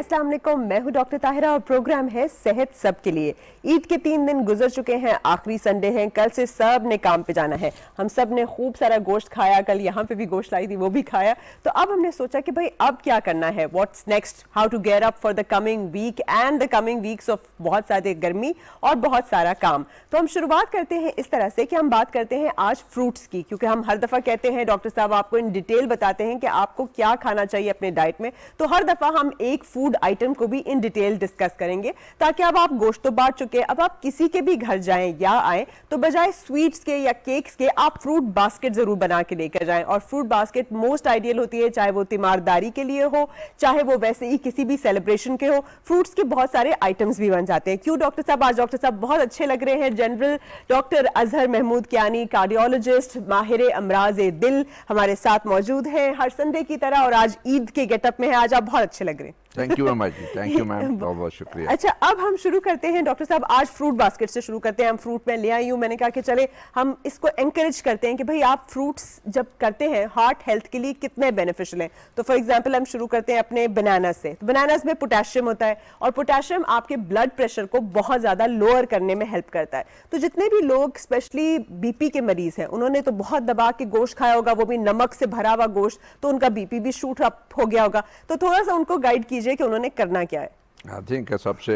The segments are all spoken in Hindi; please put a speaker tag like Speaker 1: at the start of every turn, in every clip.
Speaker 1: अस्सलाम वालेकुम, मैं हूं डॉक्टर ताहिरा और प्रोग्राम है सेहत सब के लिए। ईद के 3 दिन गुजर चुके हैं, आखिरी संडे है, कल से सब ने काम पे जाना है। हम सब ने खूब सारा गोश्त खाया, कल यहाँ पे भी गोश्त लाई थी वो भी खाया। तो अब हमने सोचा कि भाई अब क्या करना है, what's next, how to gear up for the coming week and the coming weeks of बहुत सारे गर्मी और बहुत सारा काम। तो हम शुरुआत करते हैं इस तरह से कि हम बात करते हैं आज फ्रूट्स की, क्योंकि हम हर दफा कहते हैं डॉक्टर साहब आपको इन डिटेल बताते हैं कि आपको क्या खाना चाहिए अपने डाइट में। तो हर दफा हम एक फूड आइटम को भी इन डिटेल डिस्कस करेंगे, ताकि अब आप गोश्त तो बांट चुके, अब आप किसी के भी घर जाएं या आए तो बजाय स्वीट्स के या केक्स के आप फ्रूट बास्केट जरूर बना के लेकर जाएं। और फ्रूट बास्केट मोस्ट आइडियल होती है, चाहे वो तीमारदारी के लिए हो, चाहे वो वैसे ही किसी भी सेलिब्रेशन के हो। फ्रूट्स के बहुत सारे आइटम्स भी बन जाते हैं। क्यों डॉक्टर साहब, आज डॉक्टर साहब बहुत अच्छे लग रहे हैं। General doctor Azhar Mahmood Kiani, cardiologist, माहिर अमराज दिल हमारे साथ मौजूद हैं हर संडे की तरह, और आज ईद के गेटअप में है, आज आप बहुत अच्छे लग रहे हैं।
Speaker 2: Thank you thank you ma'am, बहुत बहुत शुक्रिया।
Speaker 1: अच्छा, अब हम शुरू करते हैं डॉक्टर साहब, आज फ्रूट बास्केट से शुरू करते हैं। हम फ्रूट में ले आई हूँ, मैंने कहा कि चले हम इसको एनकरेज करते हैं कि भाई आप फ्रूट्स जब करते हैं हार्ट हेल्थ के लिए कितने बेनिफिशियल हैं। तो फॉर एग्जांपल हम शुरू करते हैं अपने बनाना से। तो बनानास में पोटेशियम होता है और पोटेशियम आपके ब्लड प्रेशर को बहुत ज्यादा लोअर करने में हेल्प करता है। तो जितने भी लोग स्पेशली बीपी के मरीज हैं, उन्होंने तो बहुत दबा के गोश्त खाया होगा, वो भी नमक से भरा हुआ गोश्त, तो उनका बीपी भी शूट अप हो गया होगा। तो थोड़ा सा उनको गाइड कीजिए कि उन्होंने करना क्या है।
Speaker 2: आई थिंक सबसे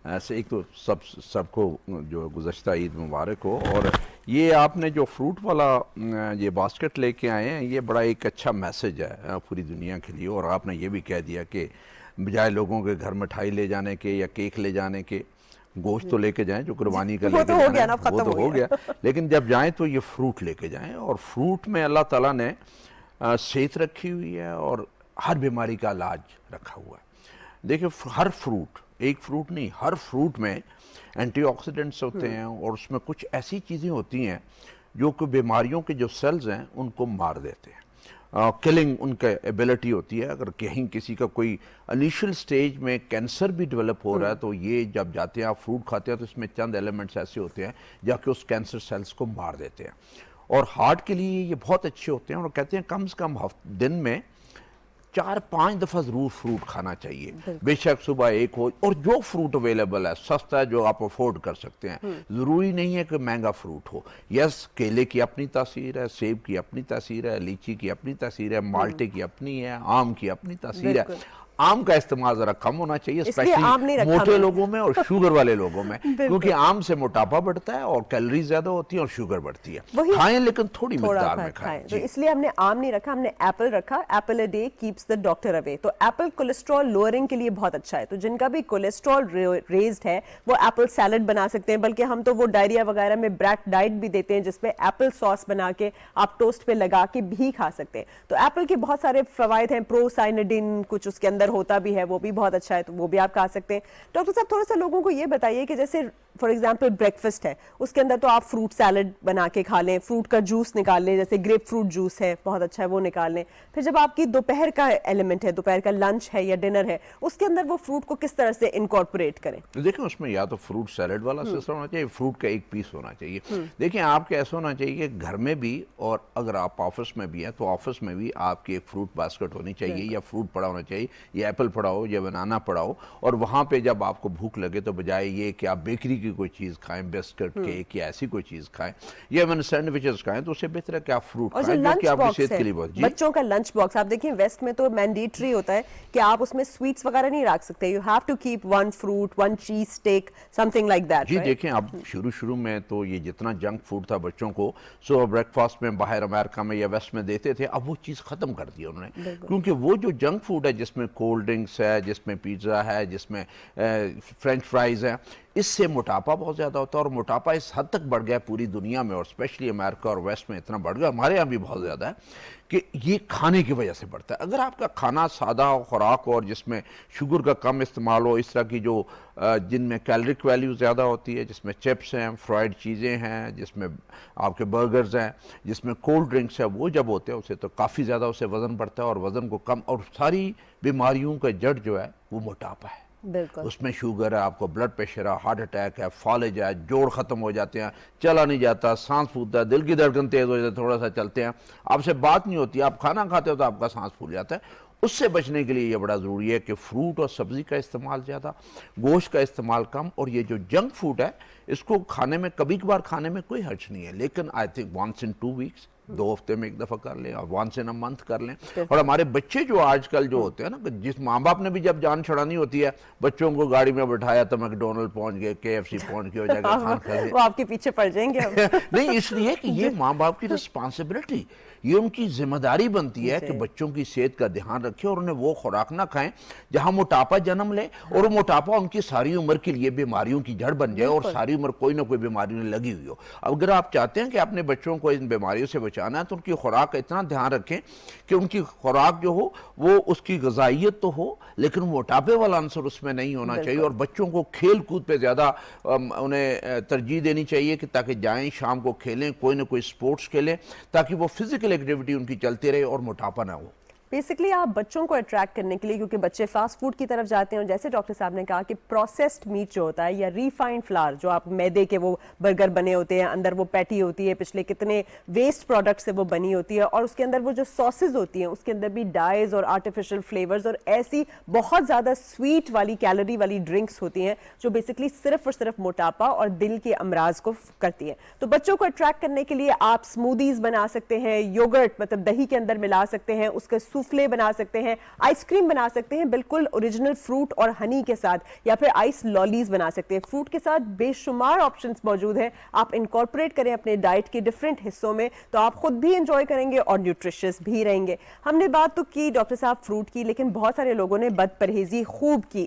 Speaker 2: ऐसे एक तो सबको जो गुज़श्ता ईद मुबारक हो। और ये आपने जो फ्रूट वाला ये बास्केट लेके आए हैं, ये बड़ा एक अच्छा मैसेज है पूरी दुनिया के लिए। और आपने ये भी कह दिया कि बजाय लोगों के घर मिठाई ले जाने के या केक ले जाने के, गोश्त तो लेके जाएं जो कुर्बानी का लेके जाना है, वो तो हो गया, लेकिन जब जाएं तो ये फ्रूट लेके जाएं। और फ्रूट में अल्लाह ताला ने सेहत रखी हुई है और हर बीमारी का इलाज रखा हुआ है। देखिए, हर फ्रूट, एक फ्रूट नहीं, हर फ्रूट में एंटीऑक्सीडेंट्स होते हैं और उसमें कुछ ऐसी चीज़ें होती हैं जो कि बीमारियों के जो सेल्स हैं उनको मार देते हैं। किलिंग उनका एबिलिटी होती है। अगर कहीं किसी का कोई इनिशियल स्टेज में कैंसर भी डेवलप हो रहा है, तो ये जब जाते हैं आप फ्रूट खाते हैं तो इसमें चंद एलिमेंट्स ऐसे होते हैं जाके उस कैंसर सेल्स को मार देते हैं। और हार्ट के लिए ये बहुत अच्छे होते हैं। और कहते हैं कम से कम दिन में 4-5 दफ़ा ज़रूर फ्रूट खाना चाहिए, बेशक सुबह एक हो। और जो फ्रूट अवेलेबल है, सस्ता है, जो आप अफोर्ड कर सकते हैं, ज़रूरी नहीं है कि महंगा फ्रूट हो। यस, केले की अपनी तासीर है, सेब की अपनी तासीर है, लीची की अपनी तासीर है, माल्टे की अपनी है, आम की अपनी तासीर है। आम का इस्तेमाल जरा कम होना चाहिए, स्पेशली मोटे लोगों में और शुगर वाले लोगों में, क्योंकि आम से मोटापा बढ़ता है और कैलोरीज ज्यादा होती है और शुगर बढ़ती है। खाएं लेकिन थोड़ी मिकदार में खाएं।
Speaker 1: तो इसलिए हमने आम नहीं रखा, हमने एप्पल रखा। Apple a day keeps the doctor away. तो एप्पल कोलेस्ट्रॉल लोअरिंग के लिए बहुत अच्छा है। तो जिनका भी कोलेस्ट्रॉल रेज्ड है वो एप्पल सैलड बना सकते हैं। बल्कि हम तो वो डायरिया वगैरह में ब्रेक डाइट भी देते हैं, जिसमें एप्पल सॉस बना के आप टोस्ट पे लगा के भी खा सकते हैं। तो एप्पल के बहुत सारे फवायद हैं, प्रोसाइनेडिन कुछ उसके अंदर होता भी है, वो भी बहुत अच्छा है, तो वो भी आप खा सकते हैं। डॉक्टर साहब, थोड़ा सा लोगों को ये बताइए कि जैसे फॉर एग्जांपल ब्रेकफास्ट है, उसके अंदर तो आप फ्रूट सैलड बना के खा लें, फ्रूट का जूस निकाल लें, जैसे ग्रेप फ्रूट जूस है बहुत अच्छा है, वो निकाल लें। फिर जब आपकी दोपहर का एलिमेंट है, दोपहर का लंच है या डिनर है, उसके अंदर वो फ्रूट को किस तरह से इनकॉर्पोरेट करें।
Speaker 2: देखिए, उसमें या तो फ्रूट सैलड वाला सिस्टम होना चाहिए, फ्रूट का एक पीस होना चाहिए। देखिए, आपके ऐसा होना चाहिए कि घर में भी, और अगर आप ऑफिस में भी हैं तो ऑफिस में भी आपकी एक फ्रूट बास्केट होनी चाहिए, या फ्रूट पड़ा होना चाहिए, या एप्पल पड़ा हो या बनाना पड़ा हो। और वहाँ पे जब आपको भूख लगे तो बजाय ये कि आप बेकरी की कोई चीज़ खाएं, बिस्किट, केक या ऐसी कोई चीज़ खाएं, या मैंने सैंडविचेस खाएं, तो उससे बेहतर है कि आप फ्रूट खाएं, जो कि आपकी सेहत के लिए बहुत।
Speaker 1: बच्चों का लंच बॉक्स आप देखिए, वेस्ट में तो मैंडेटरी होता है कि आप उसमें स्वीट्स वगैरह नहीं रख सकते। You have to keep 1 fruit, 1 cheese steak, something like that.
Speaker 2: जी देखें, अब शुरू में तो ये जितना जंक फूड था बच्चों को सुबह ब्रेकफास्ट में बाहर अमेरिका में या वेस्ट में देते थे, अब वो चीज़ ख़त्म कर दी उन्होंने। क्योंकि वो जो जंक फूड है, जिसमें कोल्ड ड्रिंक्स है, जिसमें पिज़्ज़ा है, जिसमें फ्रेंच फ्राइज है, इससे मोटापा बहुत ज़्यादा होता है। और मोटापा इस हद तक बढ़ गया पूरी दुनिया में, और स्पेशली अमेरिका और वेस्ट में इतना बढ़ गया, हमारे यहाँ भी बहुत ज़्यादा है, कि ये खाने की वजह से बढ़ता है। अगर आपका खाना सादा खुराक हो और जिसमें शुगर का कम इस्तेमाल हो, इस तरह की जो जिनमें कैलोरिक वैल्यू ज़्यादा होती है, जिसमें चिप्स हैं, फ्राइड चीज़ें हैं, जिसमें आपके बर्गर्स हैं, जिसमें कोल्ड ड्रिंक्स है, वो जब होते हैं उससे तो काफ़ी ज़्यादा उससे वज़न बढ़ता है। और वज़न को कम, और सारी बीमारियों का जड़ जो है वो मोटापा है। उसमें शुगर है, आपको ब्लड प्रेशर है, हार्ट अटैक है, फॉलेज है, जोड़ खत्म हो जाते हैं, चला नहीं जाता, सांस फूलता है, दिल की धड़कन तेज हो जाती है, थोड़ा सा चलते हैं, आपसे बात नहीं होती, आप खाना खाते हो तो आपका सांस फूल जाता है। उससे बचने के लिए ये बड़ा ज़रूरी है कि फ्रूट और सब्ज़ी का इस्तेमाल ज़्यादा, गोश्त का इस्तेमाल कम, और ये जो जंक फूड है इसको खाने में कभी कभार खाने में कोई हर्ज नहीं है, लेकिन I think once in 2 weeks, 2 हफ्ते में एक दफ़ा कर लें, और वंस इन अ मंथ कर लें। और हमारे बच्चे जो आजकल जो होते हैं ना, जिस माँ बाप ने भी जब जान छुड़ानी होती है, बच्चों को गाड़ी में बैठाया तो मैकडोनल्ड पहुंच गए, KFC पहुंच गए, हो जाएगा खान खा
Speaker 1: वो आपके पीछे पड़ जाएंगे अब।
Speaker 2: नहीं, इसलिए कि ये माँ बाप की रिस्पॉन्सिबिलिटी, ये उनकी जिम्मेदारी बनती है कि बच्चों की सेहत का ध्यान रखें और उन्हें वो खुराक ना खाएं जहां मोटापा जन्म ले, और वो मोटापा उनकी सारी उम्र के लिए बीमारियों की जड़ बन जाए, और सारी उम्र कोई ना कोई बीमारी में लगी हुई हो। अगर आप चाहते हैं कि अपने बच्चों को इन बीमारियों से बचाना है तो उनकी खुराक का इतना ध्यान रखें कि उनकी खुराक जो हो वो उसकी ग़िज़ाइयत तो हो, लेकिन मोटापे वाला अंसर उसमें नहीं होना चाहिए। और बच्चों को खेल कूद पे ज़्यादा उन्हें तरजीह देनी चाहिए कि ताकि जाएं शाम को खेलें, कोई ना कोई स्पोर्ट्स खेलें, ताकि वो फिजिकल एक्टिविटी उनकी चलती रहे और मोटापा ना हो।
Speaker 1: बेसिकली आप बच्चों को अट्रैक्ट करने के लिए, क्योंकि बच्चे फास्ट फूड की तरफ जाते हैं, और जैसे डॉक्टर साहब ने कहा कि प्रोसेस्ड मीट जो होता है या रिफाइंड फ्लावर, जो आप मैदे के वो बर्गर बने होते हैं, अंदर वो पैटी होती है, पिछले कितने वेस्ट प्रोडक्ट से वो बनी होती है, और उसके अंदर वो जो सॉसेज होती हैं उसके अंदर भी डाइज और आर्टिफिशियल फ्लेवर्स और ऐसी बहुत ज़्यादा स्वीट वाली कैलोरी वाली ड्रिंक्स होती हैं जो बेसिकली सिर्फ और सिर्फ मोटापा और दिल के अमराज को करती हैं। तो बच्चों को अट्रैक्ट करने के लिए आप स्मूदीज बना सकते हैं, योगर्ट मतलब दही के अंदर मिला सकते हैं, उसके सूफले बना सकते हैं, आइसक्रीम बना सकते हैं बिल्कुल ओरिजिनल फ्रूट और हनी के साथ, या फिर आइस लॉलीज बना सकते हैं। फ्रूट के साथ बेशुमार ऑप्शंस मौजूद हैं, आप इनकॉर्पोरेट करें अपने डाइट के डिफरेंट हिस्सों में तो आप खुद भी एंजॉय करेंगे और न्यूट्रिशियस भी रहेंगे। हमने बात तो की डॉक्टर साहब फ्रूट की, लेकिन बहुत सारे लोगों ने बदपरहेजी खूब की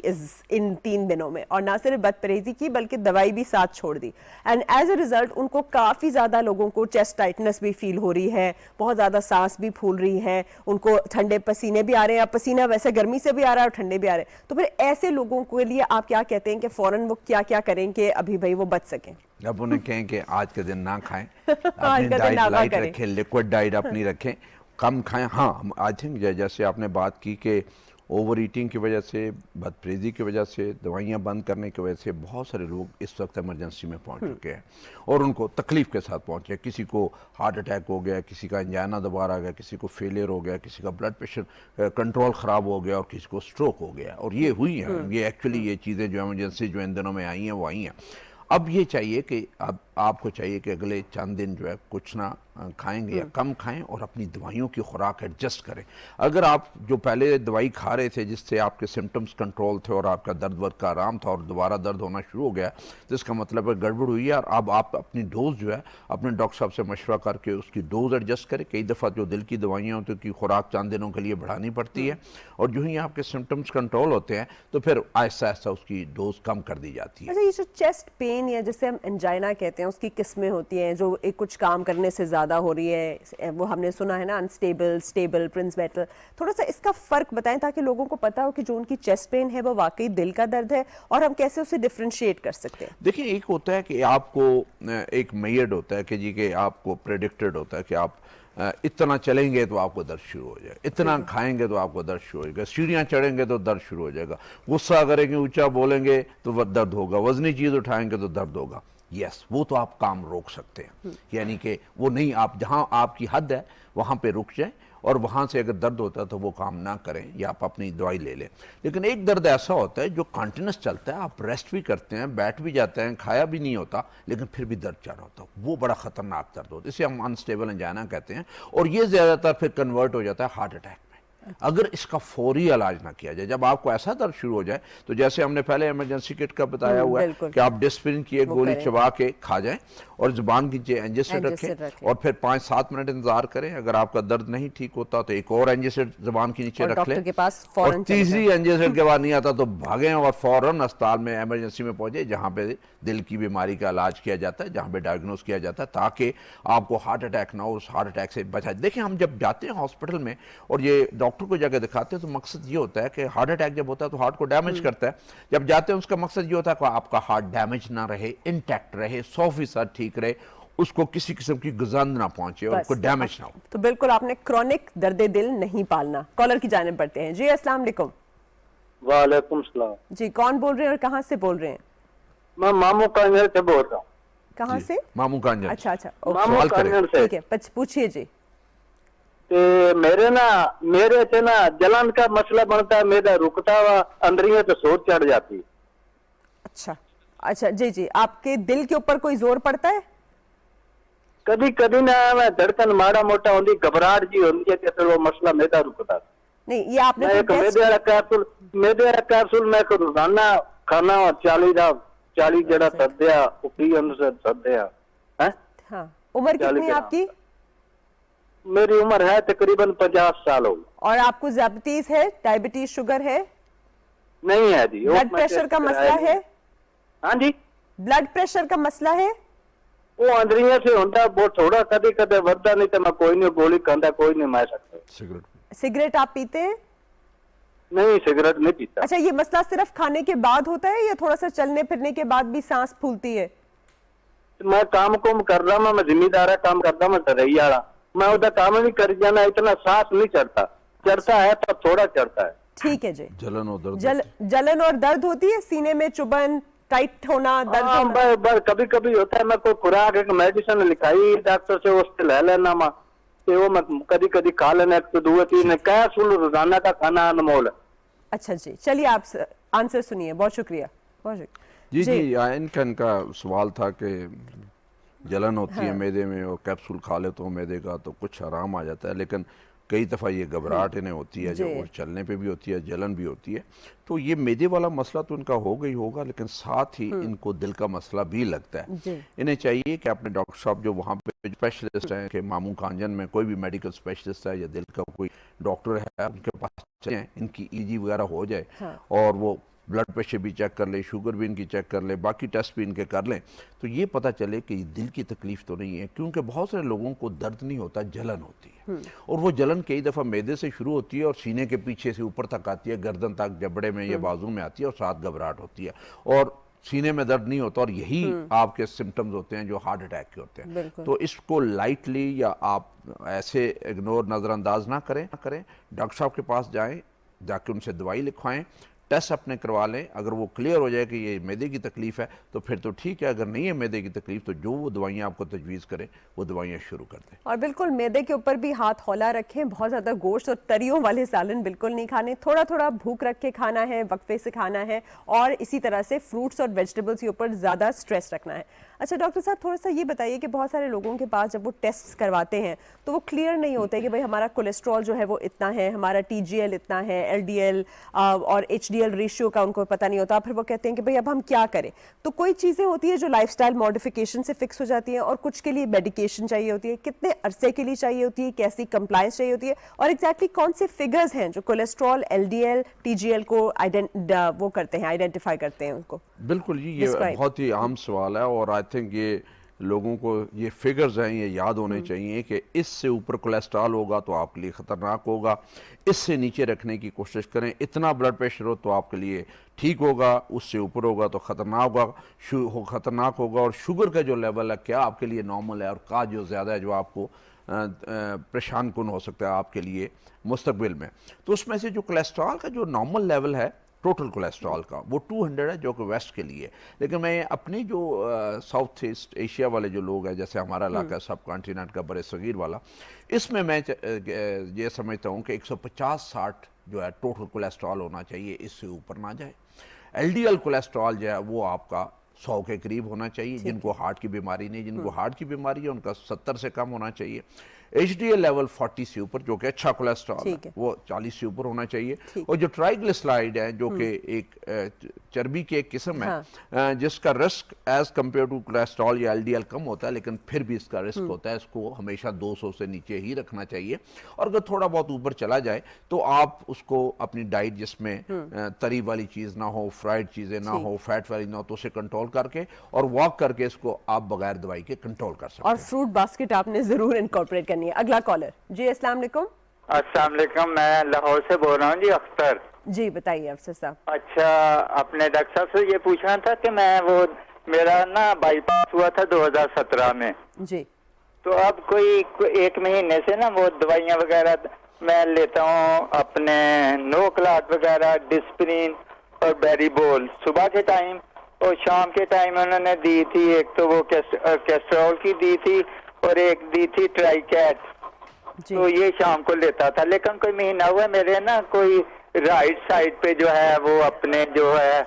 Speaker 1: इन 3 दिनों में, और ना सिर्फ बदपरहेजी की बल्कि दवाई भी साथ छोड़ दी, एंड एज अ रिजल्ट उनको काफी ज्यादा लोगों को चेस्ट टाइटनेस भी फील हो रही है, बहुत ज्यादा सांस भी फूल रही है, उनको ठंडे पसीने भी आ रहे हैं, पसीना वैसे गर्मी से भी आ रहा है और ठंडे भी आ रहे हैं। तो फिर ऐसे लोगों के लिए आप क्या कहते हैं कि फौरन वो क्या क्या करें कि अभी भाई वो बच सकें?
Speaker 2: अब उन्हें कहें कि आज के दिन ना खाएं, अपनी डाइट लाइट रखें, लिक्विड डाइट अपनी रखें, कम खाएं। हाँ, आई थिंक जैसे आपने बात की कि ओवर ईटिंग की वजह से, बदपरहेज़ी की वजह से, दवाइयाँ बंद करने की वजह से बहुत सारे लोग इस वक्त इमरजेंसी में पहुंच चुके हैं और उनको तकलीफ़ के साथ पहुंचे। किसी को हार्ट अटैक हो गया, किसी का अंजाना दोबारा आ गया, किसी को फेलियर हो गया, किसी का ब्लड प्रेशर कंट्रोल ख़राब हो गया और किसी को स्ट्रोक हो गया। और ये हुई है, ये एक्चुअली ये चीज़ें जो इमरजेंसी जो इन दिनों में आई हैं वो आई हैं। अब ये चाहिए कि अब आपको चाहिए कि अगले चंद दिन जो है कुछ ना खाएंगे या कम खाएं और अपनी दवाइयों की खुराक एडजस्ट करें। अगर आप जो पहले दवाई खा रहे थे जिससे आपके सिम्टम्स कंट्रोल थे और आपका दर्द वर्द का आराम था और दोबारा दर्द होना शुरू हो गया, तो इसका मतलब है गड़बड़ हुई है। और अब आप अपनी डोज जो है अपने डॉक्टर साहब से मशवरा करके उसकी डोज एडजस्ट करें। कई दफ़ा जो दिल की दवाइयाँ होती हैं, खुराक चंद दिनों के लिए बढ़ानी पड़ती है, और जो ही आपके सिम्टम्स कंट्रोल होते हैं तो फिर आहिस्ता आहिस्ता उसकी डोज कम कर दी जाती है।
Speaker 1: अच्छा, ये जो चेस्ट पेन या जिसे हम एंजाइना कहते हैं उसकी किस्में होती हैं जो एक कुछ काम करने से ज़्यादा हो रही है, वो हमने सुना है ना, अनस्टेबल, स्टेबल, प्रिंस मेटल, थोड़ा सा इसका फ़र्क बताएं ताकि लोगों को पता हो कि जो उनकी चेस्ट पेन है वो वाकई दिल का दर्द है और हम कैसे उसे डिफ्रेंशिएट कर सकते हैं।
Speaker 2: देखिए, एक होता है कि आपको एक मेयड होता है कि जी के आपको प्रेडिक्टेड होता है कि आप इतना चलेंगे तो आपको दर्द शुरू हो जाएगा, इतना खाएंगे तो आपको दर्द शुरू हो जाएगा, सीढ़ियाँ चढ़ेंगे तो दर्द शुरू हो जाएगा, गुस्सा करेंगे, ऊंचा बोलेंगे तो दर्द होगा, वजनी चीज़ उठाएंगे तो दर्द होगा। यस, वो तो आप काम रोक सकते हैं, यानी कि वो नहीं, आप जहाँ आपकी हद है वहाँ पे रुक जाएं और वहाँ से अगर दर्द होता है तो वो काम ना करें या आप अपनी दवाई ले लें। लेकिन एक दर्द ऐसा होता है जो कंटिन्यूस चलता है, आप रेस्ट भी करते हैं, बैठ भी जाते हैं, खाया भी नहीं होता, लेकिन फिर भी दर्द चढ़ होता है, वो बड़ा ख़तरनाक दर्द होता है, इसे हम अनस्टेबल एंजाइना कहते हैं। और ये ज़्यादातर फिर कन्वर्ट हो जाता है हार्ट अटैक में अगर इसका फौरी इलाज ना किया जाए। जब आपको ऐसा दर्द शुरू हो जाए तो जैसे हमने पहले इमरजेंसी किट का बताया हुआ है कि आप डिस्प्रिन की एक गोली चबा के खा जाएं और जुबान की एंजिसिड रखें और फिर 5-7 मिनट इंतजार करें। अगर आपका दर्द नहीं ठीक होता तो एक और एंजिसिड जुबान के नीचे रख लें और तीसरी एंजिसिड के बाद नहीं आता तो भागें और फौरन अस्पताल में इमरजेंसी में पहुंचे जहां पे दिल की बीमारी का इलाज किया जाता है, जहां पे डायग्नोस किया जाता है, ताकि आपको हार्ट अटैक ना हो, उस हार्ट अटैक से बचा। देखिए, हम जब जाते हैं हॉस्पिटल में और ये डॉक्टर को जाकर दिखाते हैं तो मकसद ये होता है कि हार्ट अटैक जब होता है तो हार्ट को डैमेज करता है। जब जाते हैं उसका मकसद ये होता है कि आपका हार्ट डैमेज ना रहे, इंटैक्ट रहे, 100% ठीक रहे, उसको किसी किस्म की गजंद ना पहुंचे और उसको डैमेज ना हो।
Speaker 1: तो बिल्कुल आपने क्रॉनिक दर्द दिल नहीं पालना। कॉलर की जानिब बढ़ते हैं। जी अस्सलाम वालेकुम।
Speaker 3: वालेकुम सलाम।
Speaker 1: जी, कौन बोल रहे हैं और कहाँ से बोल रहे हैं?
Speaker 3: मैं मामू कांजर से बोल रहा हूँ।
Speaker 1: कहाँ से?
Speaker 2: मामू कांजर।
Speaker 1: अच्छा,
Speaker 3: मामू कांजर से।
Speaker 1: ठीक है, पूछिए जी।
Speaker 3: ते मेरे से ना जलन का मसला बनता है, मेरा रुकता हुआ अंदरिया तो सोच चढ़ जाती है।
Speaker 1: अच्छा अच्छा, जी जी, आपके दिल के ऊपर कोई जोर पड़ता है?
Speaker 3: कभी कभी ना मैं धड़कन माड़ा मोटा होती, घबराहट जी होती है, तो वो मसला मेरा रुकता।
Speaker 1: नहीं, ये आपने
Speaker 3: मैं
Speaker 1: कोई
Speaker 3: एक
Speaker 1: टेस्ट?
Speaker 3: मेदे वाला कैप्सूल मैं को रोजाना खाना 40 जड़ा सद्या उपरी अनुसार सद्या है।
Speaker 1: हाँ, उम्र
Speaker 3: 40
Speaker 1: कितनी है
Speaker 3: ग्राम।
Speaker 1: आपकी?
Speaker 3: मेरी उम्र है तकरीबन 50 साल हो गई।
Speaker 1: और आपको डायबिटीज है, डायबिटीज, शुगर है,
Speaker 3: नहीं है जी।
Speaker 1: ब्लड प्रेशर का मसला है?
Speaker 3: हाँ जी,
Speaker 1: ब्लड प्रेशर का मसला है?
Speaker 3: वो अंदरिया से होता वो थोड़ा कभी कदे वरदा, नहीं तो मैं कोई नहीं गोली खांदा, कोई नहीं मैं सकता।
Speaker 2: सिगरेट
Speaker 1: सिगरेट आप पीते हैं?
Speaker 3: नहीं, सिगरेट नहीं पीता।
Speaker 1: अच्छा, ये मसला सिर्फ खाने के बाद होता है या थोड़ा सा चलने फिरने के बाद भी सांस फूलती है?
Speaker 3: मैं काम कुम कर रहा मैं जिम्मेदार काम करता मैं तरैया वाला, मैं उधर काम नहीं कर जाना, इतना सांस नहीं चढ़ता, चढ़ता है तो थोड़ा चढ़ता है।
Speaker 1: ठीक है जी।
Speaker 2: जलन और दर्द
Speaker 1: जलन और दर्द होती है, सीने में चुभन, टाइट होना, दर्द होना?
Speaker 3: कभी कभी होता है। मैं कोई खुराक एक मेडिसिन लिखाई डॉक्टर से, उससे ले लेना मैं, तो वो मैं कभी कभी खा लेना, एक तो 2-3 कैप्सूल रोजाना का खाना अनमोल है।
Speaker 1: अच्छा जी, चलिए आप आंसर सुनिए। बहुत शुक्रिया, बहुत शुक्रिया।
Speaker 2: जी जी, इनका सवाल था कि जलन होती है मैदे में और कैप्सूल खा ले तो मैदे का तो कुछ आराम आ जाता है, लेकिन कई दफ़ा ये घबराहट इन्हें होती है, जो और चलने पे भी होती है, जलन भी होती है। तो ये मैदे वाला मसला तो इनका हो गई होगा, लेकिन साथ ही इनको दिल का मसला भी लगता है। इन्हें चाहिए कि अपने डॉक्टर साहब जो वहाँ पे स्पेशलिस्ट हैं, कि मामू कांजन में कोई भी मेडिकल स्पेशलिस्ट है या दिल का कोई डॉक्टर है, उनके पास चलें, इनकी ईजी वगैरह हो जाए और वो ब्लड प्रेशर भी चेक कर ले, शुगर भी इनकी चेक कर ले, बाकी टेस्ट भी इनके कर लें, तो ये पता चले कि दिल की तकलीफ तो नहीं है। क्योंकि बहुत सारे लोगों को दर्द नहीं होता, जलन होती है, और वो जलन कई दफ़ा मैदे से शुरू होती है और सीने के पीछे से ऊपर तक आती है, गर्दन तक, जबड़े में या बाजू में आती है, और साथ घबराहट होती है और सीने में दर्द नहीं होता, और यही आपके सिम्टम्स होते हैं जो हार्ट अटैक के होते हैं। तो इसको लाइटली या आप ऐसे इग्नोर, नज़रअंदाज ना करें। डॉक्टर साहब के पास जाएं, जाके उनसे दवाई लिखवाएं, टेस्ट अपने करवा लें। अगर वो क्लियर हो जाए कि ये मैदे की तकलीफ है तो फिर तो ठीक है, अगर नहीं है मैदे की तकलीफ तो जो वो दवाइयाँ आपको तजवीज़ करें वो दवाइयाँ शुरू कर दें।
Speaker 1: और बिल्कुल मैदे के ऊपर भी हाथ हौला रखें, बहुत ज़्यादा गोश्त और तरियों वाले सालन बिल्कुल नहीं खाने, थोड़ा थोड़ा भूख रख के खाना है, वक्फे से खाना है, और इसी तरह से फ्रूट्स और वेजिटेबल्स के ऊपर ज़्यादा स्ट्रेस रखना है। अच्छा डॉक्टर साहब, थोड़ा सा ये बताइए कि बहुत सारे लोगों के पास जब वो टेस्ट करवाते हैं तो वो क्लियर नहीं होते कि भाई हमारा कोलेस्ट्रॉल जो है वो इतना है, हमारा TGL इतना है, LDL और HDL रेशियो का उनको पता नहीं होता। फिर वो कहते हैं कि भाई अब हम क्या करें। तो कोई चीज़ें होती है जो लाइफस्टाइल मॉडिफिकेशन से फिक्स हो जाती हैं और कुछ के लिए मेडिकेशन चाहिए होती है, कितने अरसे के लिए चाहिए होती है, कैसी कंप्लायंस चाहिए होती है, और एग्जैक्टली कौन से फिगर्स हैं जो कोलेस्ट्रॉल, LDL, TGL को वो करते हैं, आइडेंटिफाई करते हैं उनको?
Speaker 2: बिल्कुल जी, ये बहुत ही आम सवाल है और आई थिंक ये लोगों को ये फिगर्स हैं ये याद होने चाहिए कि इससे ऊपर कोलेस्ट्रॉल होगा तो आपके लिए ख़तरनाक होगा, इससे नीचे रखने की कोशिश करें। इतना ब्लड प्रेशर हो तो आपके लिए ठीक होगा, उससे ऊपर होगा तो ख़तरनाक होगा। और शुगर का जो लेवल है क्या आपके लिए नॉर्मल है और का जो ज़्यादा है जो आपको परेशान कुन हो सकता है आपके लिए मुस्तकबिल में। तो उसमें से जो कोलेस्ट्रॉल का जो नॉर्मल लेवल है टोटल कोलेस्ट्रॉल का वो 200 है, जो कि वेस्ट के लिए। लेकिन मैं अपनी जो साउथ ईस्ट एशिया वाले जो लोग हैं, जैसे हमारा इलाका है सब कॉन्टिनेंट का बड़े सगीर वाला, इसमें मैं ये समझता हूँ कि 150-60 जो है टोटल कोलेस्ट्रॉल होना चाहिए, इससे ऊपर ना जाए। LDL कोलेस्ट्रॉल जो है वो आपका 100 के करीब होना चाहिए। जिनको हार्ट की बीमारी नहीं, जिनको हार्ट की बीमारी है उनका 70 से कम होना चाहिए। HDL लेवल 40 से ऊपर जो कि अच्छा कोलेस्ट्रॉल है वो 40 से ऊपर होना चाहिए। और जो ट्राइग्लिसराइड है जो कि एक चर्बी की एक किस्म है जिसका risk as compare to cholesterol या LDL कम होता है, लेकिन फिर भी इसका रिस्क होता है, इसको हमेशा 200 से नीचे ही रखना चाहिए। और अगर थोड़ा बहुत ऊपर चला जाए तो आप उसको अपनी डाइट जिसमें तरी वाली चीज़ ना हो, फ्राइड चीज़ें ना हो, फैट वाली ना हो, तो उसे कंट्रोल करके और वॉक करके इसको आप बगैर दवाई के कंट्रोल कर सकते हैं।
Speaker 1: और फ्रूट बास्केट आपने ज़रूर इनकॉर्पोरेट करनी है। अगला कॉलर जी, अस्सलाम वालेकुम।
Speaker 4: अस्सलाम वालेकुम, मैं लाहौर से बोल रहा हूँ जी, अख्तर
Speaker 1: जी। बताइए अफसर साहब।
Speaker 4: अच्छा, अपने डॉक्टर साहब से ये पूछना था कि मैं वो मेरा ना बाईपास हुआ था 2017 में
Speaker 1: जी,
Speaker 4: तो अब कोई 1 महीने से ना वो दवाइयाँ वगैरह मैं लेता हूँ, अपने नोक्लाट वगैरह, डिस्प्रिन और बेरीबोल सुबह के टाइम और शाम के टाइम उन्होंने दी थी। एक तो वो कैस्ट्रॉल की दी थी और एक दी थी ट्राइकैट।
Speaker 1: जी।
Speaker 4: तो ये शाम को लेता था, लेकिन कोई महीना हुआ मेरे ना कोई राइट साइड पे जो है वो अपने जो है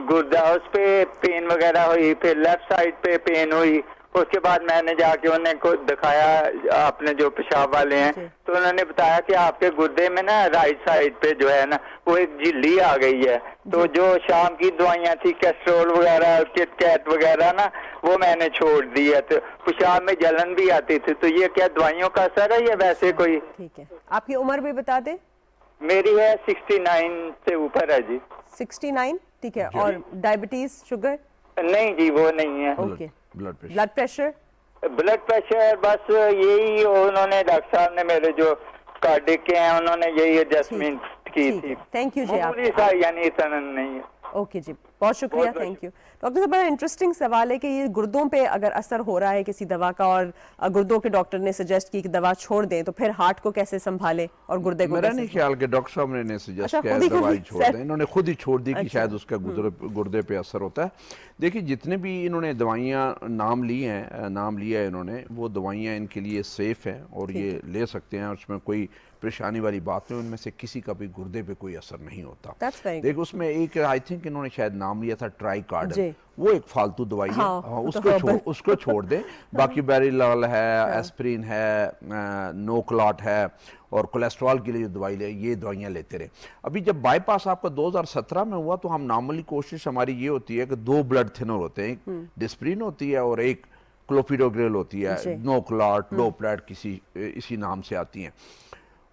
Speaker 4: गुर्दा उस पे पेन वगैरह हुई, फिर लेफ्ट साइड पे पेन हुई। उसके बाद मैंने जाके उन्हें को दिखाया अपने जो पेशाब वाले हैं,
Speaker 1: जी।
Speaker 4: तो उन्होंने बताया कि आपके गुर्दे में ना राइट साइड पे जो है ना वो एक झिल्ली आ गई है। तो जो शाम की दवाइयाँ थी कैस्ट्रोल वगैरह किटकैट वगैरह ना वो मैंने छोड़ दी है। तो पेशाब में जलन भी आती थी। तो ये क्या दवाइयों का असर है या वैसे कोई?
Speaker 1: ठीक है, आपकी उम्र भी बता दें।
Speaker 4: मेरी है 69 से ऊपर है जी।
Speaker 1: 69, ठीक है। और डायबिटीज, शुगर?
Speaker 4: नहीं जी वो नहीं है।
Speaker 1: Okay.
Speaker 2: Blood pressure,
Speaker 1: blood pressure?
Speaker 4: Blood pressure बस यही उन्होंने डॉक्टर साहब ने मेरे जो कार्डिक के हैं उन्होंने यही एडजस्टमेंट की थी।
Speaker 1: थैंक यू जी। आप
Speaker 4: मामूली सा, यानी इतना नहीं है।
Speaker 1: ओके जी, बहुत शुक्रिया,
Speaker 4: बहुत
Speaker 1: थैंक यू। डॉक्टर साहब, बड़ा इंटरेस्टिंग सवाल है कि ये गुर्दों पे अगर असर हो रहा है किसी दवा का और गुर्दों के डॉक्टर ने सजेस्ट की कि दवा छोड़ दें, तो फिर हार्ट को कैसे संभाले और गुर्दे को
Speaker 2: मेरा
Speaker 1: कैसे?
Speaker 2: नहीं ख्याल कि डॉक्टर साहब ने सजेस्ट
Speaker 1: अच्छा,
Speaker 2: किया
Speaker 1: खुद ही
Speaker 2: दवाई
Speaker 1: कर-
Speaker 2: छोड़ दें, इन्होंने खुद ही छोड़ दी कि
Speaker 1: अच्छा।
Speaker 2: शायद उसका गुर्दे पे असर होता है। देखिए जितने भी इन्होंने दवाइयाँ नाम लिया है इन्होंने, वो दवाइयाँ इनके लिए सेफ हैं और ये ले सकते हैं, उसमें कोई परेशानी वाली बात नहीं, उनमें से किसी का भी गुर्दे पे कोई असर नहीं होता।
Speaker 1: That's very
Speaker 2: देखो उसमें एक आई थिंक इन्होंने शायद नाम लिया था ट्राइकार्डन,
Speaker 1: जी।
Speaker 2: वो एक फालतू दवाई है,
Speaker 1: हाँ,
Speaker 2: हाँ,
Speaker 1: वो तो
Speaker 2: उसको छोड़ दें। बाकी बेरीलाल है, एस्प्रिन है, नोक्लाट है और कोलेस्ट्रॉल के लिए जो दवाई ले, ये दवाइयाँ लेते रहे। अभी जब बाईपास आपका 2017 में हुआ तो हम नॉर्मली कोशिश हमारी ये होती है कि 2 ब्लड थिनर होते हैं, एक डिस्प्रिन होती है और एक क्लोपिडोग्रेल होती
Speaker 1: जी।
Speaker 2: है, नोक्लाट, डोप्लेट किसी इसी नाम से आती हैं।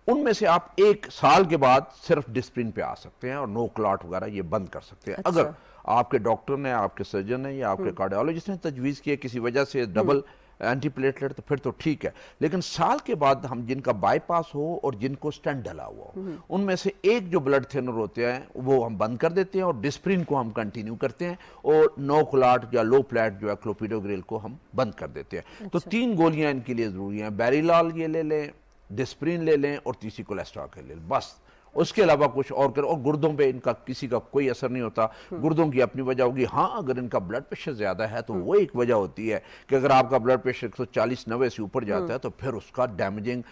Speaker 2: उनमें से आप 1 साल के बाद सिर्फ डिस्प्रिन पे आ सकते हैं और नो क्लॉट वगैरह ये बंद कर सकते हैं।
Speaker 1: अच्छा।
Speaker 2: अगर आपके डॉक्टर ने, आपके सर्जन ने या आपके कार्डियोलॉजिस्ट ने तजवीज़ किया किसी वजह से डबल एंटीप्लेटलेट, तो फिर तो ठीक है। लेकिन साल के बाद हम जिनका बाईपास हो और जिनको स्टेंट डला हुआ हो, उनमें से एक जो ब्लड थिनर होते हैं वो हम बंद कर देते हैं और डिस्प्रिन को हम कंटिन्यू करते हैं और नो क्लॉट या लो प्लेट जो है क्लोपिडोग्रेल को हम बंद कर देते हैं। तो 3 गोलियां इनके लिए जरूरी हैं, बेरीलाल ये ले लें, डिस्प्रिन ले लें और तीसरी कोलेस्ट्रॉल ले लें, बस। उसके अलावा कुछ और करें। और गुर्दों पे इनका किसी का कोई असर नहीं होता। गुर्दों की अपनी वजह होगी। हाँ, अगर इनका ब्लड प्रेशर ज्यादा है तो वो एक वजह होती है कि अगर आपका ब्लड प्रेशर 140-90 से ऊपर जाता है तो फिर उसका डैमेजिंग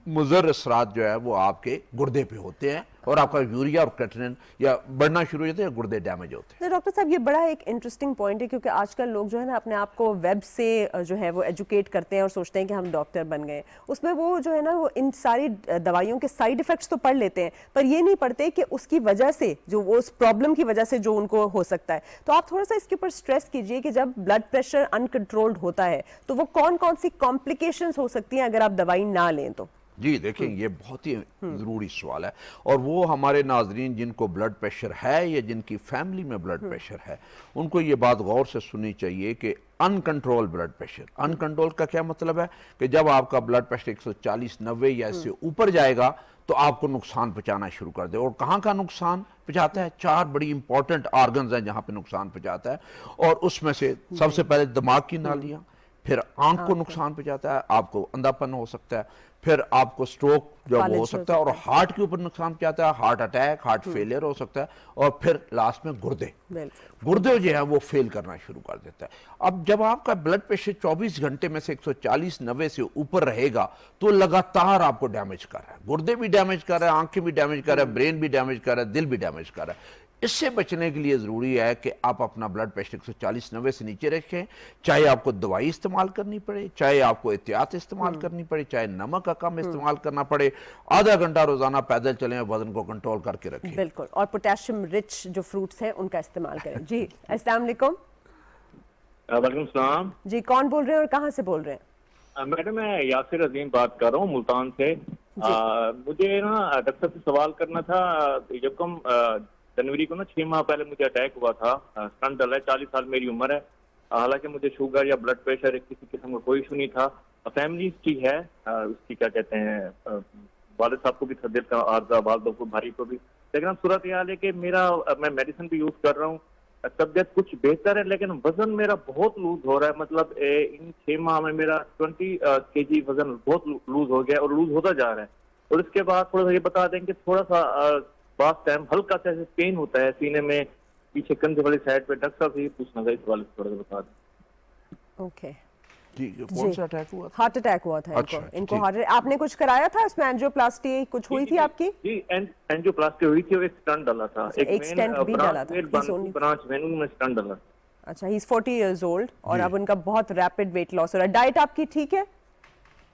Speaker 2: मुज़र असरात जो है वो आपके गुर्दे पे होते हैं और आपका यूरिया और क्रेटिनिन या बढ़ना शुरू हो जाता है, गुर्दे डैमेज होते हैं।
Speaker 1: तो डॉक्टर साहब, ये बड़ा एक इंटरेस्टिंग पॉइंट है क्योंकि आजकल लोग जो है ना अपने आप को वेब से जो है वो एजुकेट करते हैं और सोचते हैं कि हम डॉक्टर बन गए। उसमें वो जो है ना वो इन सारी दवाइयों के साइड इफेक्ट्स तो पढ़ लेते हैं, पर ये नहीं पढ़ते कि उसकी वजह से जो वो उस प्रॉब्लम की वजह से जो उनको हो सकता है। तो आप थोड़ा सा इसके ऊपर स्ट्रेस कीजिए कि जब ब्लड प्रेशर अनकंट्रोल्ड होता है तो वो कौन कौन सी कॉम्प्लिकेशंस हो सकती हैं अगर आप दवाई ना लें तो।
Speaker 2: जी देखें, ये बहुत ही ज़रूरी सवाल है और वो हमारे नाजरीन जिनको ब्लड प्रेशर है या जिनकी फैमिली में ब्लड प्रेशर है उनको ये बात गौर से सुननी चाहिए कि अनकंट्रोल ब्लड प्रेशर, अनकंट्रोल का क्या मतलब है कि जब आपका ब्लड प्रेशर 140-90 या इससे ऊपर जाएगा तो आपको नुकसान पहुंचाना शुरू कर दे। और कहाँ का नुकसान पहुंचाता है? 4 बड़ी इंपॉर्टेंट ऑर्गन्स हैं जहां पे नुकसान पहुंचाता है और उसमें से सबसे पहले दिमाग की नालियां, फिर आंख को नुकसान पहुंचाता है, आपको अंधापन हो सकता है, फिर आपको स्ट्रोक जो वो हो सकता है और हार्ट के ऊपर नुकसान पहुंचाता है, हार्ट अटैक, हार्ट फेलियर हो सकता है और फिर लास्ट में गुर्दे जो है वो फेल करना शुरू कर देता है। अब जब आपका ब्लड प्रेशर 24 घंटे में से 140-90 से ऊपर रहेगा तो लगातार आपको डैमेज कर रहा है, गुर्दे भी डैमेज कर रहा है, आंखें भी डैमेज कर रहा है, ब्रेन भी डैमेज कर रहा है, दिल भी डैमेज कर रहा है। इससे बचने के लिए ज़रूरी है कि आप अपना ब्लड प्रेशर 140-90 से नीचे रखें, चाहे आपको दवाई इस्तेमाल करनी पड़े, चाहे आपको एहतियात इस्तेमाल करनी पड़े, चाहे नमक का कम इस्तेमाल करना पड़े, आधा घंटा रोजाना पैदल चलें, वजन को कंट्रोल करके रखें।
Speaker 1: बिल्कुल, और पोटेशियम रिच जो फ्रूट्स हैं उनका इस्तेमाल करें। जी, अस्सलाम वालेकुम।
Speaker 5: वालेकुम सलाम
Speaker 1: जी, कौन बोल रहे हैं और कहाँ से बोल रहे हैं?
Speaker 5: मैडम, मैं यासिर अजीम बात कर रहा हूँ मुल्तान से। मुझे ना डॉक्टर से सवाल करना था। जब कम जनवरी को ना 6 माह पहले मुझे अटैक हुआ था, स्टंट डला है, 40 साल मेरी उम्र है। हालांकि मुझे शुगर या ब्लड प्रेशर किसी किस्म का कोई इशू नहीं था। फैमिली हिस्ट्री है उसकी, क्या कहते हैं, वालिद साहब को भी था दिल का आर्जा, वालदों को, भाई को भी। लेकिन अब सूरत यह है कि मैं मेडिसिन भी यूज कर रहा हूँ, तबियत कुछ बेहतर है लेकिन वजन मेरा बहुत लूज हो रहा है। मतलब इन 6 माह में मेरा 20 kg वजन बहुत लूज हो गया और लूज होता जा रहा है। और इसके बाद थोड़ा सा ये बता दें कि थोड़ा सा बात टाइम हल्का सा पेन होता है सीने में, पीछे कंधे वाली साइड पे। डॉक्टर साहब से ये पूछना था, इस वाले से थोड़ा सा बता दें।
Speaker 1: ओके,
Speaker 2: ठीक है, कौन सा अटैक हुआ था?
Speaker 1: हार्ट अटैक हुआ था
Speaker 2: अच्छा,
Speaker 1: इनको
Speaker 2: ठीक।
Speaker 1: हार्ट आपने कुछ कराया था इसमें? एंजियोप्लास्टी कुछ हुई थी आपकी?
Speaker 5: जी एंजियोप्लास्टी हुई थी और एक स्टंट डाला था।
Speaker 1: अच्छा, एक स्टेंट भी डाला था।
Speaker 5: ब्रांच वेन्यू में स्टंट डाला।
Speaker 1: अच्छा, ही इज 40 इयर्स ओल्ड और
Speaker 2: जी।
Speaker 1: अब उनका बहुत रैपिड वेट लॉस हो रहा है। डाइट आपकी ठीक है?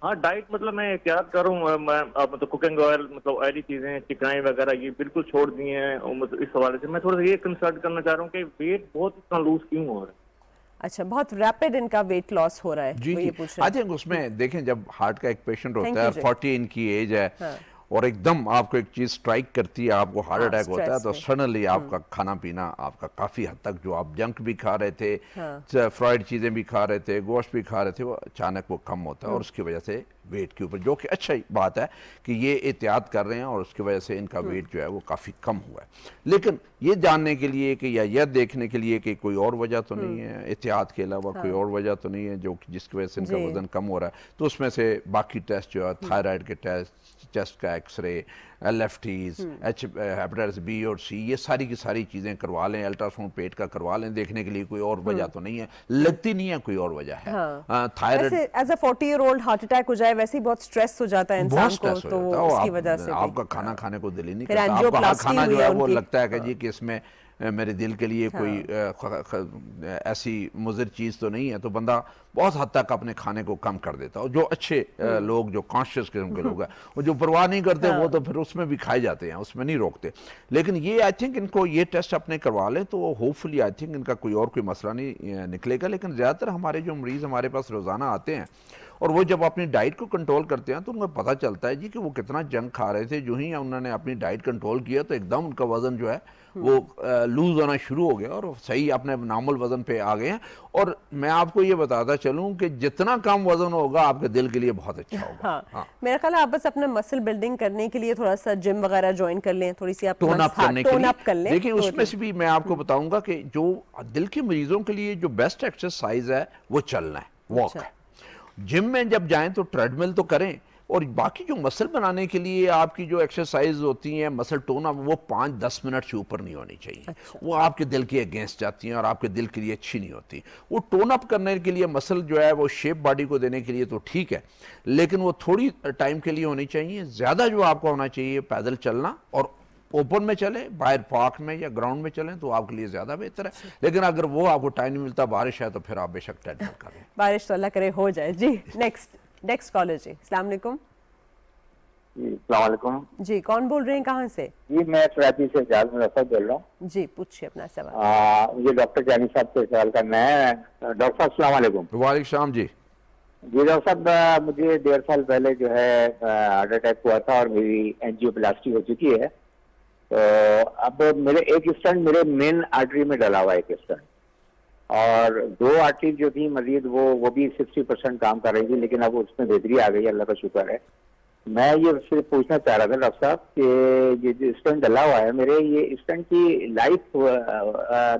Speaker 5: हाँ डाइट मतलब मैं एहतियात करूँ, मैं मतलब कुकिंग ऑयल, मतलब ऑयली चीजें, चिकनाई वगैरह ये बिल्कुल छोड़ दी हैं। और मतलब इस हवाले से मैं थोड़ा सा ये कंसल्ट करना चाह रहा हूँ कि वेट बहुत इतना लूज क्यों हो रहा है?
Speaker 1: अच्छा, बहुत रैपिड इनका वेट लॉस हो रहा है,
Speaker 2: जी
Speaker 1: वो
Speaker 2: जी,
Speaker 1: ये पूछ रहे
Speaker 2: आई
Speaker 1: हैं।
Speaker 2: थिंक उसमें देखें, जब हार्ट का एक पेशेंट होता
Speaker 1: Thank
Speaker 2: है
Speaker 1: you
Speaker 2: और
Speaker 1: जी।
Speaker 2: 40 इनकी एज है
Speaker 1: हाँ।
Speaker 2: और एकदम आपको एक चीज स्ट्राइक करती है, आपको हार्ट
Speaker 1: हाँ,
Speaker 2: अटैक होता है,
Speaker 1: stress
Speaker 2: तो
Speaker 1: में।
Speaker 2: सडनली आपका खाना पीना आपका काफी हद तक, जो आप जंक भी खा रहे थे,
Speaker 1: हाँ।
Speaker 2: फ्राइड चीजें भी खा रहे थे, गोश्त भी खा रहे थे, वो अचानक वो कम होता है और उसकी वजह से वेट के ऊपर, जो कि अच्छा बात है कि ये एहतियात कर रहे हैं और उसकी वजह से इनका वेट जो है वो काफ़ी कम हुआ है। लेकिन ये जानने के लिए कि या यह देखने के लिए कि कोई और वजह तो नहीं है, एहतियात के अलावा कोई और वजह तो नहीं है जो जिसकी वजह से इनका
Speaker 1: जी।
Speaker 2: वजन कम हो रहा है, तो उसमें से बाकी टेस्ट जो है, थायराइड के टेस्ट, चेस्ट का एक्सरे, LFTs, हेपेटाइटिस बी और सी, ये सारी की सारी चीज़ें करवा लें, अल्ट्रासाउंड पेट का करवा लें, देखने के लिए कोई और वजह तो नहीं है, लगती नहीं है कोई और वजह है। थायराइड
Speaker 1: वैसे as a 40 year old heart attack हो जाए वैसे ही बहुत स्ट्रेस हो जाता है इंसान
Speaker 2: बहुत
Speaker 1: को,
Speaker 2: स्ट्रेस हो
Speaker 1: तो
Speaker 2: जाता है,
Speaker 1: उसकी
Speaker 2: और
Speaker 1: वजह से भी।
Speaker 2: आपका खाना खाने को दिल ही नहीं
Speaker 1: फिर
Speaker 2: करता, आपका हर
Speaker 1: एंजियोप्लास्टी
Speaker 2: खाना जो
Speaker 1: हुई
Speaker 2: है
Speaker 1: है
Speaker 2: वो
Speaker 1: उनकी।
Speaker 2: लगता है कि जी कि इसमें मेरे दिल के लिए कोई ऐसी मुज़िर चीज़ तो नहीं है, तो बंदा बहुत हद तक अपने खाने को कम कर देता है। और जो अच्छे लोग, जो कॉन्शियस किस्म के लोग हैं, वो जो परवाह नहीं करते, वो तो फिर उसमें भी खाए जाते हैं, उसमें नहीं रोकते। लेकिन ये आई थिंक इनको ये टेस्ट अपने करवा लें तो होपफुली आई थिंक इनका कोई और कोई मसला नहीं निकलेगा। लेकिन ज़्यादातर हमारे जो मरीज़ हमारे पास रोज़ाना आते हैं और वो जब अपनी डाइट को कंट्रोल करते हैं तो उनको पता चलता है जी कि वो कितना जंक खा रहे थे, जो ही उन्होंने अपनी डाइट कंट्रोल किया तो एकदम उनका वजन जो है वो लूज होना शुरू हो गया और सही अपने नॉर्मल वजन पे आ गए हैं। और मैं आपको ये बताता चलूं कि जितना कम वजन होगा आपके दिल के लिए बहुत अच्छा होगा।
Speaker 1: हाँ। मेरा ख्याल है आप बस अपना मसल बिल्डिंग करने के लिए थोड़ा सा जिम वगैरह ज्वाइन कर लें, थोड़ी सी
Speaker 2: टोन अप करने के लिए
Speaker 1: कर लें।
Speaker 2: देखिए, उसमें से भी मैं आपको बताऊंगा कि जो दिल के मरीजों के लिए जो बेस्ट एक्सरसाइज है वो चलना है, वॉक है। जिम में जब जाएं तो ट्रेडमिल तो करें, और बाकी जो मसल बनाने के लिए आपकी जो एक्सरसाइज होती हैं, मसल टोन अप, वो 5-10 मिनट से ऊपर नहीं होनी चाहिए।
Speaker 1: अच्छा।
Speaker 2: वो आपके दिल के अगेंस्ट जाती हैं और आपके दिल के लिए अच्छी नहीं होती। वो टोन अप करने के लिए, मसल जो है वो शेप बॉडी को देने के लिए तो ठीक है, लेकिन वो थोड़ी टाइम के लिए होनी चाहिए। ज़्यादा जो आपको होना चाहिए पैदल चलना, और ओपन में चले, बाहर पार्क में या ग्राउंड में चलें तो आपके लिए ज़्यादा बेहतर है। लेकिन अगर वो आपको टाइम नहीं मिलता, बारिश है, तो फिर आप बेशक ट्रेडमिल करें।
Speaker 1: बारिश तो अल्लाह करे हो जाए जी। नेक्स्ट कॉलर जी, अस्सलाम वालेकुम।
Speaker 3: अस्सलाम वालेकुम
Speaker 1: जी, कौन बोल रहे हैं, कहाँ से?
Speaker 3: जी, मैं कराची से एजाज मुजफ्फर बोल रहा हूँ।
Speaker 1: जी, पूछिए अपना सवाल।
Speaker 3: मुझे डॉक्टर जानी साहब से सवाल करना है। डॉक्टर साहब अस्सलाम वालेकुम।
Speaker 2: वालेकुम सलाम जी।
Speaker 3: जी डॉक्टर साहब, मुझे 1.5 साल पहले जो है हार्ट अटैक हुआ था और मेरी एंजियोप्लास्टी हो चुकी है। तो अब मेरे एक स्टेंट मेरे मेन आर्टरी में डला हुआ है, एक स्टेंट, और 2 आर्टरी जो थी मजीद वो भी 60% काम कर रही थी, लेकिन अब उसमें बेहतरी आ गई, अल्लाह का शुक्र है। मैं ये सिर्फ पूछना चाह रहा था डॉक्टर साहब कि ये जो स्टेंट डला हुआ है मेरे, ये स्टेंट की लाइफ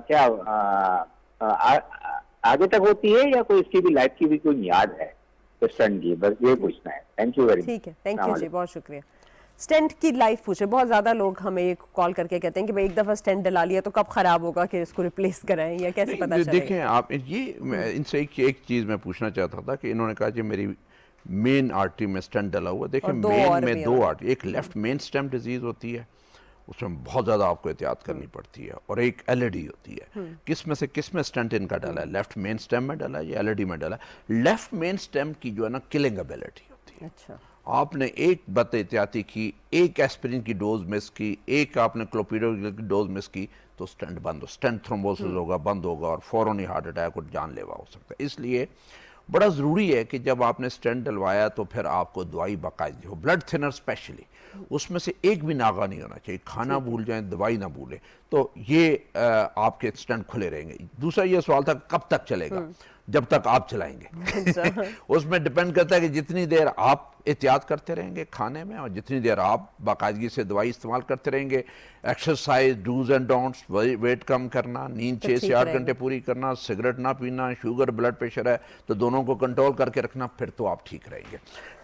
Speaker 3: क्या आगे तक होती है या कोई इसकी भी लाइफ की भी कोई मियाद है स्टेंट की? बस ये पूछना है। Thank you very much.
Speaker 1: ठीक है, थैंक यू जी, बहुत शुक्रिया। स्टेंट की लाइफ पूछे, बहुत ज्यादा लोग हमें कॉल करके कहते हैं कि भाई एक दफा स्टेंट डला लिया तो कब खराब होगा कि इसको रिप्लेस कराएं, या कैसे पता चलेगा?
Speaker 2: देखें आप, ये मैं इनसे एक चीज़ मैं पूछना चाहता था कि इन्होंने कहा कि मेरी मेन आर्टरी में स्टेंट डला हुआ। देखिए, मेन में 2 आर्टरी, एक लेफ्ट मेन स्टेम डिजीज होती है, उसमें बहुत ज़्यादा आपको एहतियात करनी पड़ती है, और एक LAD होती है। किस में स्टेंट इनका डला है? लेफ्ट मेन स्टेम में डला है या LAD में डला है? लेफ्ट मेन स्टेम की जो है ना, किलिंग एबिलिटी होती है।
Speaker 1: अच्छा,
Speaker 2: आपने एक बत एहतियाती की, एक एस्पिरिन की डोज मिस की, एक आपने क्लोपिडोग्राल की डोज मिस की, तो स्टेंट बंद हो, स्टेंट थ्रोम्बोसिस होगा, बंद होगा, और फौरन ही हार्ट अटैक और जानलेवा हो सकता है। इसलिए बड़ा ज़रूरी है कि जब आपने स्टेंट डलवाया तो फिर आपको दवाई बाकायदगी हो, ब्लड थिनर स्पेशली, उसमें से एक भी नागा नहीं होना चाहिए। खाना भूल जाएं, दवाई ना भूलें, तो ये आपके स्टेंट खुले रहेंगे। दूसरा ये सवाल था कब तक चलेगा? जब तक आप चलाएंगे। उसमें डिपेंड करता है कि जितनी देर आप एहतियात करते रहेंगे खाने में, और जितनी देर आप बाकायदगी से दवाई इस्तेमाल करते रहेंगे, exercise, dos and don'ts, weight कम करना, नींद 6 से 8 घंटे पूरी करना, सिगरेट ना पीना, शुगर ब्लड प्रेशर है तो दोनों को कंट्रोल करके रखना, फिर तो आप ठीक रहेंगे।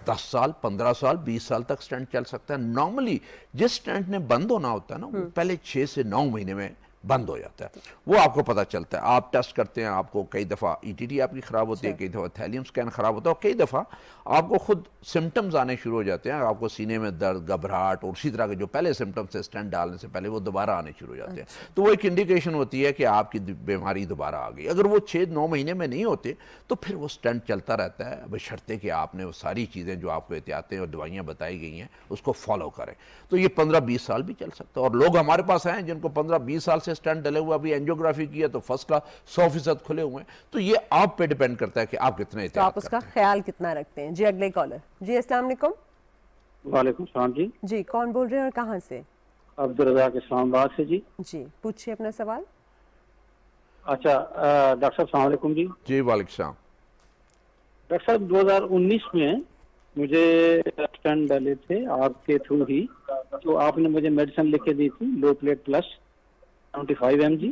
Speaker 2: 10 साल, 15 साल, 20 साल तक स्टेंट चल सकता है। नॉर्मली जिस स्टेंट ने बंद होना होता है ना, वो पहले 6 से 9 महीने में बंद हो जाता है, वो आपको पता चलता है। आप टेस्ट करते हैं, आपको कई दफ़ा ईटीटी आपकी ख़राब होती है, कई दफ़ा थैलियम स्कैन ख़राब होता है, और कई दफ़ा आपको खुद सिम्टम्स आने शुरू हो जाते हैं, आपको सीने में दर्द, घबराहट और उसी तरह के जो पहले सिम्टम्स थे स्टेंट डालने से पहले, वो दोबारा आने शुरू हो जाते हैं। तो वो एक इंडिकेशन होती है कि आपकी बीमारी दोबारा आ गई। अगर वो 6-9 महीने में नहीं होते तो फिर वो स्टेंट चलता रहता है, बशर्ते कि आपने वो सारी चीज़ें जो आपको एहतियातें और दवाइयाँ बताई गई हैं उसको फॉलो करें। तो ये 15-20 साल भी चल सकता है। और लोग हमारे पास आए जिनको 15-20 साल से स्टेंट डले हुए, अभी एंजियोग्राफी किया तो फर्स्ट क्लास 100% खुले हुए हैं। तो ये आप पे डिपेंड करता है कि आप कितने
Speaker 1: तो
Speaker 2: एहतियात
Speaker 1: आप उसका
Speaker 2: करते हैं।
Speaker 1: ख्याल कितना रखते हैं। जी अगले कॉलर। जी अस्सलाम वालेकुम।
Speaker 6: वालेकुम सलाम जी।
Speaker 1: जी कौन बोल रहे हैं और कहाँ से?
Speaker 6: अब्दुल रज़ाक इस्लामाबाद से जी।
Speaker 1: जी पूछिए अपना सवाल।
Speaker 6: अच्छा डॉक्टर साहब सलाम वालेकुम जी।
Speaker 2: जी वालेकुम सलाम।
Speaker 6: डॉक्टर साहब 2019 में मुझे स्टेंट डाले थे आपके थ्रू ही, तो आपने मुझे मेडिसिन लिख के दी थी, लो प्लेट प्लस 75 mg,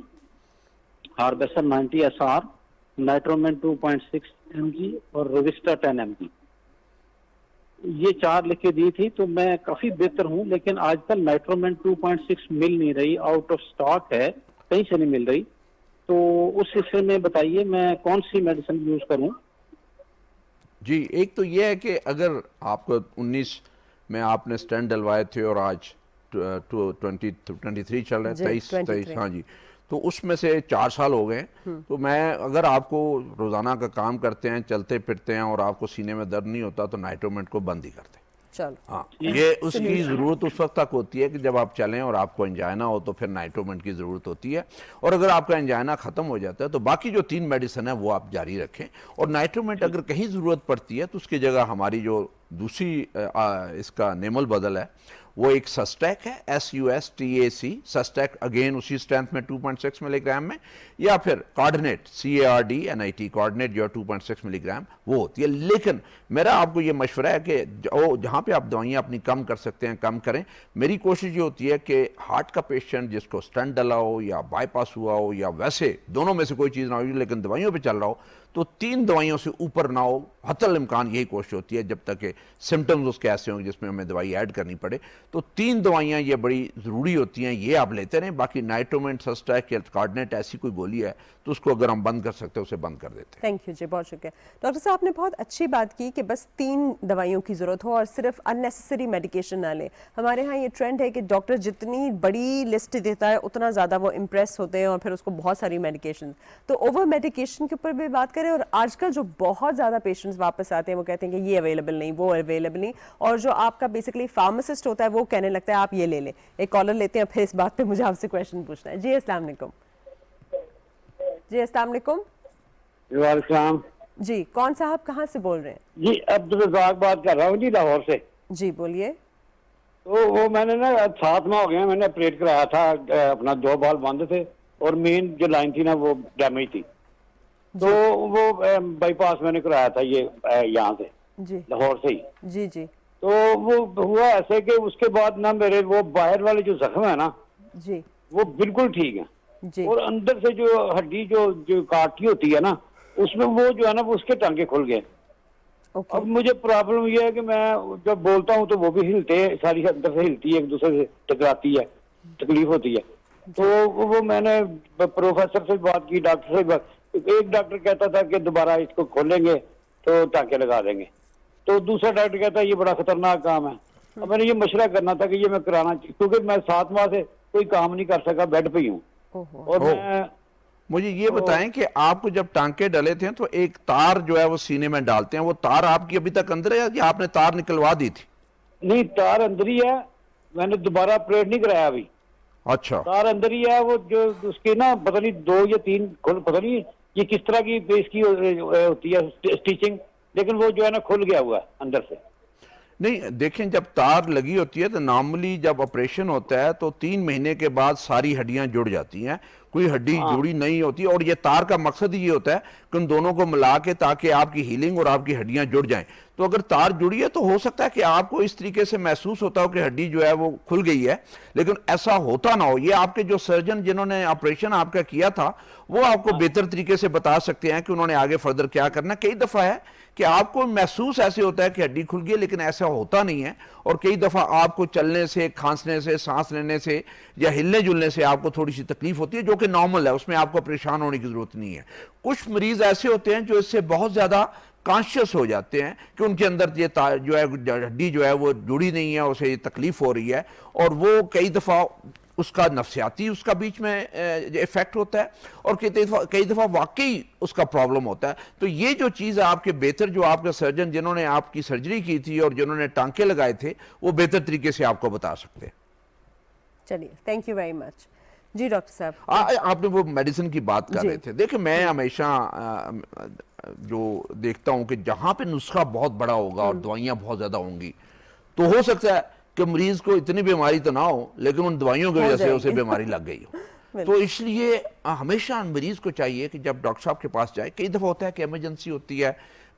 Speaker 6: हार्बेसर 90 SR, नाइट्रोमेन 2.6 mg और रोविस्टा 10 mg, ये 4 लिख के दी थी। तो मैं काफी बेहतर हूँ, लेकिन आजकल नाइट्रोमेन 2.6 मिल नहीं रही, आउट ऑफ स्टॉक है, कहीं से नहीं मिल रही। तो उस हिस्से में बताइए मैं कौन सी मेडिसिन यूज करूं?
Speaker 2: जी एक तो ये है कि अगर आपको 19 में आपने स्टेंट डलवाए थे और आज 23 चल रहे
Speaker 1: जी,
Speaker 2: हैं, 23,
Speaker 1: 23
Speaker 2: हाँ जी, तो उसमें से 4 साल हो गए। तो मैं अगर आपको रोज़ाना का काम करते हैं, चलते फिरते हैं और आपको सीने में दर्द नहीं होता तो नाइट्रोमेट को बंद ही करते हैं।
Speaker 1: चलो
Speaker 2: हाँ, ये उसकी ज़रूरत उस वक्त तक होती है कि जब आप चलें और आपको एंजाइना हो तो फिर नाइट्रोमेंट की ज़रूरत होती है। और अगर आपका एंजाइना ख़त्म हो जाता है तो बाकी जो 3 मेडिसिन है वो आप जारी रखें। और नाइट्रोमेंट अगर कहीं ज़रूरत पड़ती है तो उसकी जगह हमारी जो दूसरी इसका नेमल बदल है वो एक सस्टैक है, SUSTAC, सस्टैक अगेन उसी स्ट्रेंथ में 2.6 मिलीग्राम में, या फिर कार्डिनेट CARDNIT कार्डिनेट जो 2.6 मिलीग्राम वो होती है। लेकिन मेरा आपको ये मशवरा है कि जहाँ पे आप दवाइयाँ अपनी कम कर सकते हैं कम करें। मेरी कोशिश ये होती है कि हार्ट का पेशेंट जिसको स्टेंट डला हो या बाईपास हुआ हो या वैसे दोनों में से कोई चीज़ ना हो लेकिन दवाइयों पर चल रहा हो, तो 3 दवाइयों से ऊपर ना हो, हतल इम्कान यही कोशिश होती है जब तक कि सिम्टम्स उसके ऐसे होंगे जिसमें हमें दवाई ऐड करनी पड़े। तो 3 दवाइयाँ ये बड़ी ज़रूरी होती हैं, ये आप लेते रहें। बाकी नाइट्रोमेंट, सस्टैक या कार्डिनेट ऐसी कोई गोली है तो उसको अगर हम बंद कर सकते हैं उसे बंद कर देते हैं।
Speaker 1: थैंक यू जी, बहुत शुक्रिया। डॉक्टर साहब आपने बहुत अच्छी बात की कि बस 3 दवाइयों की ज़रूरत हो और सिर्फ अननेसेसरी मेडिकेशन ना लें। हमारे यहाँ ये ट्रेंड है कि डॉक्टर जितनी बड़ी लिस्ट देता है उतना ज़्यादा वो इम्प्रेस होते हैं और फिर उसको बहुत सारी मेडिकेशन, तो ओवर मेडिकेशन के ऊपर भी बात करें। और आजकल जो बहुत ज़्यादा पेशेंट्स वापस आते हैं वो कहते हैं कि ये अवेलेबल नहीं, वो अवेलेबल नहीं, और जो आपका बेसिकली फार्मासिस्ट होता है वो कहने लगता है आप ये ले लें। एक कॉलर लेते हैं, फिर इस बात पे मुझे आपसे क्वेश्चन पूछना है। जी अस्सलाम वालेकुम। जी अस्सलाम वालेकुम।
Speaker 6: वालेकुम
Speaker 1: जी कौन साहब कहाँ से बोल रहे हैं?
Speaker 6: जी, अब्दुल रज़ाक बात कर रहा हूँ जी, लाहौर से।
Speaker 1: जी बोलिए।
Speaker 6: तो वो मैंने ना 7 माह हो गए, मैंने ऑपरेट कराया था, अपना 2 बाल बंद थे और मेन जो लाइन थी ना वो डैमेज थी। तो वो बाईपास मैंने कराया था ये यहाँ से,
Speaker 1: जी
Speaker 6: लाहौर से ही।
Speaker 1: जी जी
Speaker 6: तो वो हुआ ऐसे कि उसके बाद ना मेरे वो बाहर वाले जो जख्म है ना
Speaker 1: जी
Speaker 6: वो बिल्कुल ठीक है,
Speaker 1: जी
Speaker 6: और अंदर से जो हड्डी जो काटी होती है ना उसमें वो जो है ना वो उसके टांगे खुल गए।
Speaker 1: ओके
Speaker 6: अब मुझे प्रॉब्लम ये है कि मैं जब बोलता हूँ तो वो भी हिलते हैं, सारी अंदर से हिलती है, एक दूसरे से टकराती है, तकलीफ होती है। तो वो मैंने प्रोफेसर से बात की, डॉक्टर से बात, एक डॉक्टर कहता था कि दोबारा इसको खोलेंगे तो टाँके लगा देंगे, तो दूसरा डॉक्टर कहता है ये बड़ा खतरनाक काम है। अब मैंने ये मशवरा करना था कि ये मैं कराना, क्योंकि मैं 7 माह से कोई काम नहीं कर सका, बेड पे ही हूँ।
Speaker 1: ओहो
Speaker 6: और मैं
Speaker 2: मुझे ये बताएं कि आपको जब टांके डले थे तो एक तार जो है वो सीने में डालते हैं, वो तार आपकी अभी तक अंदर है या आपने तार निकलवा दी थी?
Speaker 6: नहीं, तार अंदर ही है, मैंने दोबारा ऑपरेट नहीं कराया अभी।
Speaker 2: अच्छा,
Speaker 6: तार अंदर ही है, वो जो उसकी ना पता नहीं 2 या 3 पता नहीं ये किस तरह की इसकी होती है स्टिचिंग, लेकिन वो जो है ना खुल गया हुआ है अंदर से।
Speaker 2: नहीं देखें, जब तार लगी होती है तो नॉर्मली जब ऑपरेशन होता है तो 3 महीने के बाद सारी हड्डियां जुड़ जाती हैं, कोई हड्डी जुड़ी नहीं होती। और ये तार का मकसद ही ये होता है कि उन दोनों को मिला के ताकि आपकी हीलिंग और आपकी हड्डियां जुड़ जाएं। तो अगर तार जुड़ी है तो हो सकता है कि आपको इस तरीके से महसूस होता हो कि हड्डी जो है वो खुल गई है, लेकिन ऐसा होता ना हो। ये आपके जो सर्जन जिन्होंने ऑपरेशन आपका किया था वो आपको बेहतर तरीके से बता सकते हैं कि उन्होंने आगे फर्दर क्या करना। कई दफ़ा है कि आपको महसूस ऐसे होता है कि हड्डी खुल गई, लेकिन ऐसा होता नहीं है। और कई दफ़ा आपको चलने से, खांसने से, सांस लेने से या हिलने जुलने से आपको थोड़ी सी तकलीफ होती है, जो कि नॉर्मल है, उसमें आपको परेशान होने की ज़रूरत नहीं है। कुछ मरीज़ ऐसे होते हैं जो इससे बहुत ज़्यादा कॉन्शियस हो जाते हैं कि उनके अंदर ये जो है हड्डी जो है वो जुड़ी नहीं है, उसे ये तकलीफ हो रही है, और वो कई दफ़ा उसका नफ्सियाती उसका बीच में इफेक्ट होता है, और कई दफ़ा वाकई उसका प्रॉब्लम होता है। तो ये जो चीज़ है आपके बेहतर, जो आपके सर्जन जिन्होंने आपकी सर्जरी की थी और जिन्होंने टांके लगाए थे, वो बेहतर तरीके से आपको बता सकते हैं।
Speaker 1: चलिए, थैंक यू वेरी मच। जी डॉक्टर साहब,
Speaker 2: आपने वो मेडिसिन की बात कर
Speaker 1: जी।
Speaker 2: रहे थे। देखिए, मैं हमेशा जो देखता हूं कि जहां पे नुस्खा बहुत बड़ा होगा और दवाइयां बहुत ज्यादा होंगी, तो हो सकता है कि मरीज को इतनी बीमारी तो ना हो, लेकिन उन दवाइयों की
Speaker 1: हो
Speaker 2: वजह से
Speaker 1: जाएगी।
Speaker 2: उसे बीमारी लग गई हो। तो इसलिए हमेशा मरीज को चाहिए कि जब डॉक्टर साहब के पास जाए, कई दफा होता है कि इमरजेंसी होती है,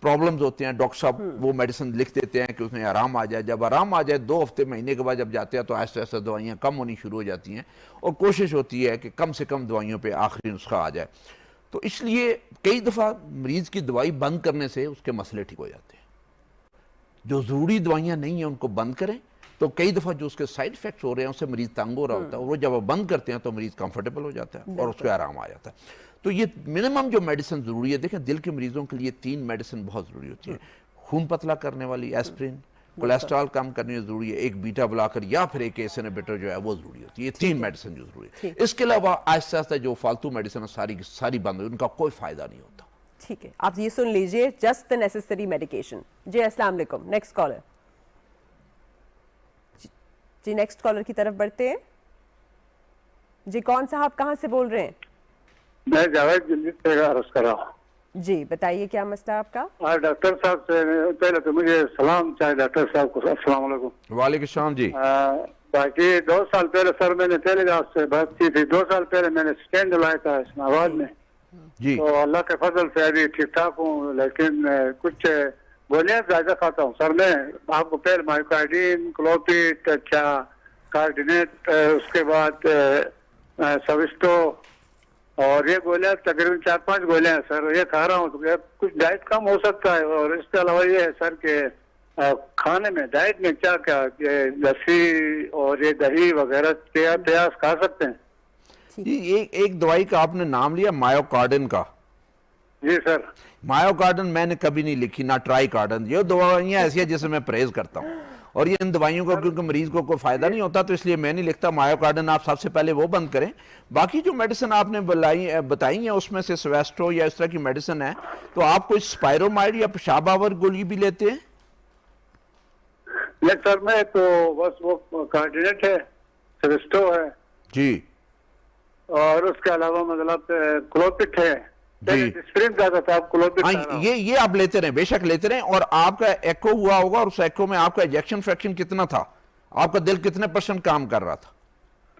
Speaker 2: प्रॉब्लम्स होते हैं, डॉक्टर साहब वो मेडिसिन लिख देते हैं कि उसमें आराम आ जाए। जब आराम आ जाए 2 हफ्ते महीने के बाद जब जाते हैं, तो आहिस्ता आहिस्ता दवाइयाँ कम होनी शुरू हो जाती हैं, और कोशिश होती है कि कम से कम दवाइयों पे आखिरी नुस्खा आ जाए। तो इसलिए कई दफ़ा मरीज़ की दवाई बंद करने से उसके मसले ठीक हो जाते हैं। जो ज़रूरी दवाइयाँ नहीं हैं उनको बंद करें, तो कई दफ़ा जो उसके साइड इफेक्ट्स हो रहे हैं उससे मरीज़ तंग हो रहा होता है, और वो जब वो बंद करते हैं तो मरीज़ कंफर्टेबल हो जाता है और उसको आराम आ जाता है। तो ये मिनिमम जो मेडिसिन ज़रूरी है, देखें दिल के मरीज़ों के लिए 3 मेडिसिन बहुत ज़रूरी होती है। खून पतला करने वाली एस्प्रिन, कोलेस्ट्रॉल कम करने ज़रूरी है, एक बीटा ब्लॉकर या फिर एक एस इनहिबिटर जो है वो ज़रूरी होती है। ये 3 मेडिसिन जो ज़रूरी है। इसके अलावा आहिस्ता आहिस्ता जो फालतू मेडिसिन है सारी की सारी बंद हो, उनका कोई फ़ायदा नहीं होता।
Speaker 1: ठीक है, आप ये सुन लीजिए, जस्ट द नेसेसरी मेडिकेशन। जी अस्सलाम वालेकुम। Next caller. जी नेक्स्ट कॉलर की तरफ बढ़ते हैं। जी कौन साहब, कहाँ से बोल रहे हैं?
Speaker 7: मैं जावेद जल्दीत से अर्ज कर रहा हूँ।
Speaker 1: जी बताइए, क्या मसला आपका?
Speaker 7: डॉक्टर साहब से पहले तो मुझे सलाम चाहिए डॉक्टर साहब को। अस्सलाम वालेकुम।
Speaker 2: वालेकुम सलाम जी।
Speaker 7: बाकी 2 साल पहले सर मैंने पहले आपसे बात की थी, 2 साल पहले मैंने स्टैंड लाया था इस्लामाबाद में,
Speaker 2: जी
Speaker 7: तो अल्लाह के फजल से अभी ठीक ठाक हूँ, लेकिन कुछ गोलियां ज्यादा खाता हूँ सर। मैं आपको पहले माइकाइडिन, क्लोपिट, अच्छा कार्डिनेट, उसके बाद सविस्टो, और ये गोलियां तकरीबन 4-5 गोलियां सर ये खा रहा हूँ। तो कुछ डाइट कम हो सकता है, और इसके अलावा ये है सर के खाने में, डाइट में क्या क्या लस्सी और ये दही वगैरह प्याज खा सकते हैं?
Speaker 2: जी, एक दवाई का आपने नाम लिया, मायोकार्डिन का।
Speaker 7: जी सर।
Speaker 2: मायोकार्डिन मैंने कभी नहीं लिखी, ना ट्राइकार्डिन। ये दवाइयाँ ऐसी है जिसे मैं परहेज करता हूँ, और ये इन दवाइयों को क्योंकि मरीज को कोई फायदा नहीं होता तो इसलिए मैं नहीं लिखता। मायोकार्डिन आप सबसे पहले वो बंद करें। बाकी जो मेडिसिन आपने बताई है उसमें से स्वेस्ट्रो या इस तरह की मेडिसिन है, तो आप कोई स्पाइरोमाइड या पेशाब आवर गोली भी लेते हैं?
Speaker 7: नहीं सर, मैं तो बस वो कार्डिनेट है, सविस्टो है
Speaker 2: जी,
Speaker 7: और उसके अलावा मतलब क्लोपिट है।
Speaker 2: जी।
Speaker 7: स्प्रिंट ज्यादा था, आप क्लोपिट खा रहा हूं।
Speaker 2: ये आप लेते रहें, बेशक लेते रहें। और आपका एको हुआ होगा, और उस एको में आपका इजेक्शन फ्रैक्शन कितना था, आपका दिल कितने % काम कर रहा था?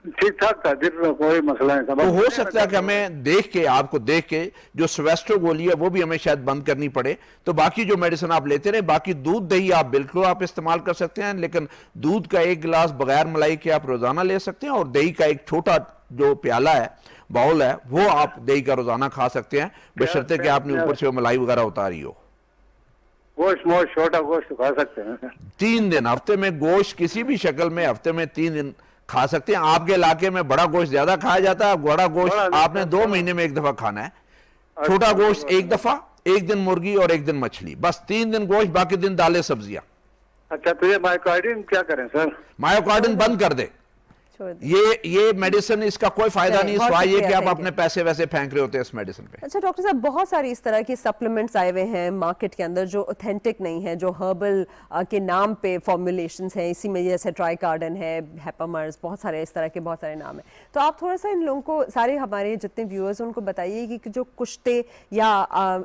Speaker 7: ठीक ठाक था, दिल में कोई मसला नहीं था।
Speaker 2: तो हो सकता है कि हमें देख के, आपको देख के जो स्वेस्ट्रो गोली है वो भी हमें शायद बंद करनी पड़े। तो बाकी जो मेडिसिन आप लेते रहे, बाकी दूध दही आप बिल्कुल आप इस्तेमाल कर सकते हैं, लेकिन दूध का 1 गिलास बगैर मलाई के आप रोजाना ले सकते हैं, और दही का एक छोटा जो प्याला है, बाउल है, वो आप दही का रोजाना खा सकते हैं, बशर्ते कि आपने ऊपर से वो मलाई वगैरह उतारी हो।
Speaker 7: गोश्त छोटा गोश्त खा सकते हैं सर?
Speaker 2: 3 दिन हफ्ते में गोश्त किसी भी शक्ल में हफ्ते में 3 दिन खा सकते हैं। आपके इलाके में बड़ा गोश्त ज्यादा खाया जाता है, बड़ा गोश्त आपने 2 महीने में 1 दफा खाना है, छोटा गोश्त 1 दफा, 1 दिन मुर्गी और 1 दिन मछली, बस 3 दिन गोश्त, बाकी दिन दालें सब्जियां।
Speaker 7: अच्छा, तो ये मायोकार्डिन क्या करें सर?
Speaker 2: मायोकार्डिन बंद कर दे।
Speaker 1: छोड़ दें।
Speaker 2: ये मेडिसिन, इसका कोई फायदा
Speaker 1: चलिए,
Speaker 2: नहीं,
Speaker 1: बहुत
Speaker 2: सिवाय ये
Speaker 1: शुक्रिया,
Speaker 2: कि आप
Speaker 1: thank
Speaker 2: अपने
Speaker 1: you।
Speaker 2: पैसे वैसे फेंक रहे होते हैं इस मेडिसिन पे।
Speaker 1: अच्छा डॉक्टर साहब, बहुत सारी इस तरह के सप्लीमेंट्स आए हुए हैं मार्केट के अंदर जो ऑथेंटिक नहीं है, जो हर्बल के नाम पे फॉर्मुलेशंस हैं, इसी में जैसे ट्राइकार्डिन है, हेपामर्स, बहुत सारे इस तरह के बहुत सारे नाम हैं। तो आप थोड़ा सा इन लोगों को, सारे हमारे जितने व्यूअर्स उनको बताइए कि जो कुश्ते या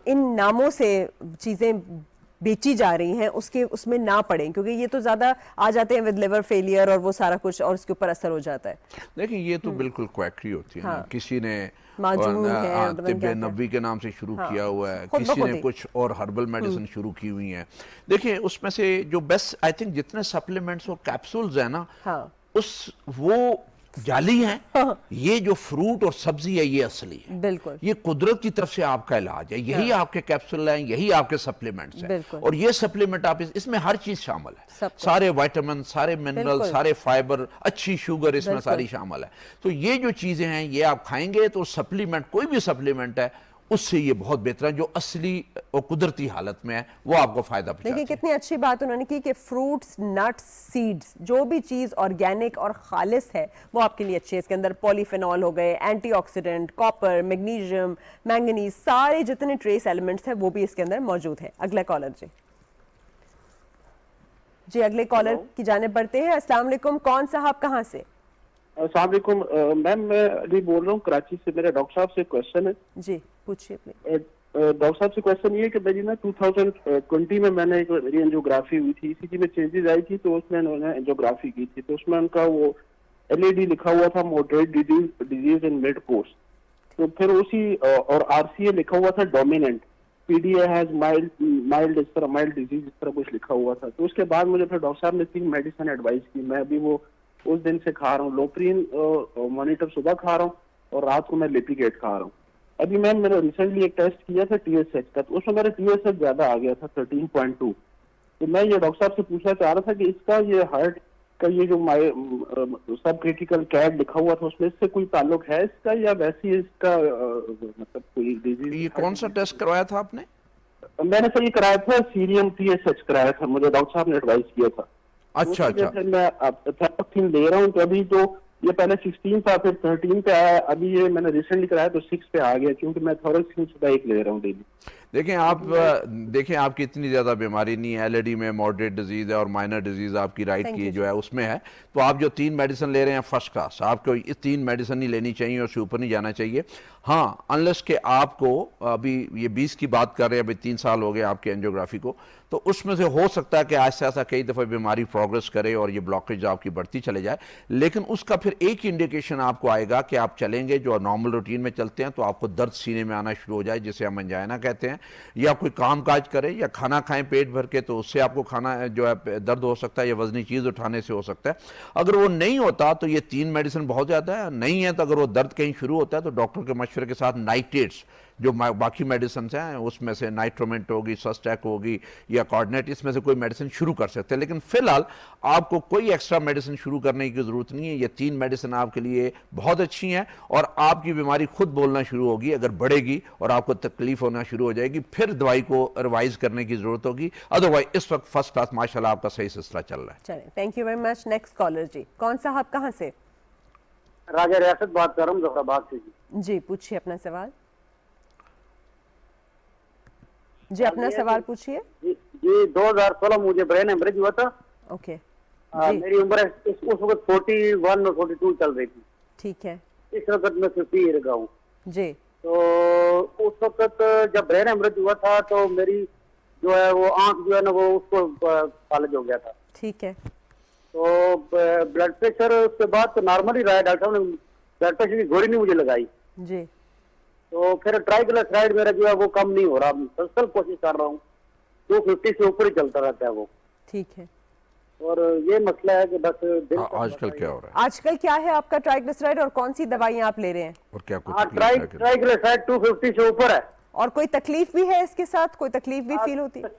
Speaker 1: इन नामों से चीज़ें बेची जा रही हैं उसमें ना पड़ें, क्योंकि ये तो ज्यादा आ जाते हैं विद लिवर फेलियर और वो सारा कुछ, और उसके ऊपर असर हो जाता है।
Speaker 2: देखिए, ये तो बिल्कुल क्वैकरी होती है ना।
Speaker 1: हाँ।
Speaker 2: किसी ने
Speaker 1: माजून है,
Speaker 2: तिब्बे नबी के नाम से शुरू
Speaker 1: हाँ।
Speaker 2: किया हुआ है,
Speaker 1: खुद ब
Speaker 2: किसी
Speaker 1: खुद
Speaker 2: ने
Speaker 1: ही।
Speaker 2: कुछ और हर्बल मेडिसिन शुरू की हुई हैं। देखिए, उसमें से जो बेस्ट आई थिंक जितने सप्लीमेंट्स और कैप्सूल्स है ना,
Speaker 1: हाँ।
Speaker 2: वो जाली हैं। ये जो फ्रूट और सब्जी है ये असली है,
Speaker 1: बिल्कुल
Speaker 2: ये कुदरत की तरफ से आपका इलाज है। यही आपके कैप्सूल हैं, यही आपके सप्लीमेंट्स हैं।
Speaker 1: बिल्कुल।
Speaker 2: और ये सप्लीमेंट आप इसमें हर चीज शामिल है,
Speaker 1: सब कुछ।
Speaker 2: सारे विटामिन, सारे मिनरल,
Speaker 1: बिल्कुल।
Speaker 2: सारे फाइबर, अच्छी शुगर इसमें
Speaker 1: बिल्कुल।
Speaker 2: सारी शामिल है। तो ये जो चीजें हैं ये आप खाएंगे तो सप्लीमेंट, कोई भी सप्लीमेंट है उससे ये बहुत बेहतर है। जो असली और कुदरती हालत में है वो आपको फायदा
Speaker 1: देखिए
Speaker 2: पहुंचाती है।
Speaker 1: कितनी अच्छी बात उन्होंने की कि फ्रूट्स, नट्स, सीड्स, जो भी चीज ऑर्गेनिक और खालिस है वो आपके लिए अच्छी है। इसके अंदर पॉलीफेनॉल हो गए, एंटीऑक्सीडेंट, कॉपर, मैग्नीशियम, मैंगनीज, सारे जितने ट्रेस एलिमेंट्स हैं वो भी इसके अंदर मौजूद है। अगला कॉलर जी अगले कॉलर की जाने बढ़ते हैं। अस्सलाम वालेकुम, कौन साहब कहाँ से?
Speaker 8: अस्सलाम वालेकुम मैम, मैं अली बोल रहा हूँ कराची से। मेरे डॉक्टर साहब से क्वेश्चन है।
Speaker 1: जी पूछिए प्लीज।
Speaker 8: डॉक्टर साहब से क्वेश्चन ये है कि मेरी ना 2020 में मैंने एक मेरी एंजियोग्राफी हुई थी, ईसीजी में चेंजेस आई थी तो उसमें उन्होंने एंजियोग्राफी की थी, तो उसमें उनका वो एलएडी लिखा हुआ था, moderate disease in mid course. तो फिर उसी और आरसीए लिखा हुआ था डोमिनेंट, पीडीए हैज माइल्ड, इस तरह माइल्ड डिजीज इस तरह कुछ लिखा हुआ था। तो उसके बाद मुझे फिर डॉक्टर साहब ने 3 मेडिसिन एडवाइस की। मैं अभी वो उस दिन से खा रहा हूँ, लोप्रीन मॉनिटर सुबह खा रहा हूँ और रात को मैं लिपिकेट खा रहा हूँ। अभी मैम मैंने रिसेंटली एक टेस्ट किया था टीएसएच का, तो उसमें मेरा टीएसएच ज्यादा आ गया था 13.2। तो मैं ये डॉक्टर साहब से पूछना चाह रहा था कि इसका ये हार्ट का ये जो सब क्रिटिकल कैड लिखा हुआ था उसमें इससे कोई ताल्लुक है इसका, या वैसे ही इसका मतलब कोई डिजीज?
Speaker 2: ये कौन सा टेस्ट करवाया था आपने?
Speaker 8: मैंने सर ये कराया था सीरियम टीएसएच कराया था, मुझे डॉक्टर साहब ने एडवाइस किया था।
Speaker 2: अच्छा अच्छा।
Speaker 8: मैं थैरोक्सिन ले रहा हूँ, तो अभी तो ये पहले 16 था, फिर 13 पे आया, अभी ये मैंने रिसेंटली कराया तो 6 पे आ गया, क्योंकि मैं थैरोक्सिन सुबह 1 ले रहा हूँ डेली।
Speaker 2: देखें आपकी इतनी ज़्यादा बीमारी नहीं है, एलएडी में मॉडरेट डिजीज़ है और माइनर डिजीज़ आपकी राइट की जो है उसमें है। तो आप जो 3 मेडिसिन ले रहे हैं फर्स्ट क्लास, आपको ये 3 मेडिसिन नहीं लेनी चाहिए और उससे ऊपर नहीं जाना चाहिए। हाँ, अनलेस के आपको अभी ये 20 की बात कर रहे हैं, अभी 3 साल हो गए आपके एंजियोग्राफी को, तो उसमें से हो सकता है कि ऐसा ऐसा कई दफ़ा बीमारी प्रोग्रेस करे और ये ब्लॉकेज आपकी बढ़ती चले जाए। लेकिन उसका फिर एक ही इंडिकेशन आपको आएगा कि आप चलेंगे जो नॉर्मल रूटीन में चलते हैं तो आपको दर्द सीने में आना शुरू हो जाए, जिसे हम अंजाइना कहते हैं, या कोई काम काज करें या खाना खाएं पेट भर के तो उससे आपको खाना जो है दर्द हो सकता है, या वजनी चीज़ उठाने से हो सकता है। अगर वो नहीं होता तो ये 3 मेडिसिन बहुत ज़्यादा है। नहीं है तो अगर वो दर्द कहीं शुरू होता है तो डॉक्टर के मशवरे के साथ नाइट्रेट्स जो बाकी मेडिसिन हैं उसमें से नाइट्रोमेंट होगी, सस्टैक होगी या कॉर्डिनेट, इसमें से कोई मेडिसिन शुरू कर सकते हैं। लेकिन फिलहाल आपको कोई एक्स्ट्रा मेडिसिन शुरू करने की ज़रूरत नहीं है। ये 3 मेडिसिन आपके लिए बहुत अच्छी हैं और आपकी बीमारी खुद बोलना शुरू होगी। अगर बढ़ेगी और आपको तकलीफ होना शुरू हो जाएगी फिर दवाई को रिवाइज करने की ज़रूरत होगी। अदरवाइज इस वक्त फर्स्ट क्लास माशाल्लाह आपका सही सिलसिला चल रहा है।
Speaker 1: चलें, thank you very much. Next caller जी, कौन साहब कहाँ से?
Speaker 9: राजा रियासत बात कर रहा हूँ जफराबाद से।
Speaker 1: जी पूछिए अपना सवाल। जी अपना सवाल पूछिए।
Speaker 9: जी 2016 मुझे ब्रेन हेमरेज हुआ था।
Speaker 1: ओके
Speaker 9: मेरी उम्र उस वक्त 41 और 42 चल रही थी।
Speaker 1: ठीक है।
Speaker 9: इस वक्त मैं 50 ईयर का हूँ।
Speaker 1: जी
Speaker 9: तो उस वक्त जब ब्रेन हेमरेज हुआ था तो मेरी जो है वो आंख जो है ना वो उसको फालज हो गया था।
Speaker 1: ठीक है।
Speaker 9: तो ब्लड प्रेशर उसके बाद तो नॉर्मल ही रहा है, डॉक्टर साहब ने ब्लड प्रेशर की गोली नहीं मुझे लगाई।
Speaker 1: जी
Speaker 9: तो फिर ट्राइग्लिसराइड मेरा जो है वो कम नहीं हो रहा, मुसलसल कोशिश कर रहा हूँ, 250 से ऊपर ही चलता रहता है वो।
Speaker 1: ठीक है।
Speaker 9: और ये मसला है कि बस
Speaker 2: आजकल क्या हो रहा है?
Speaker 1: आजकल क्या है आपका ट्राइग्लिसराइड और कौन सी दवाइयाँ आप ले रहे हैं?
Speaker 2: और क्या कुछ
Speaker 9: ट्राइग्लिसराइड 250 से ऊपर है।
Speaker 1: और कोई तकलीफ भी है इसके साथ? कोई तकलीफ भी फील होती है?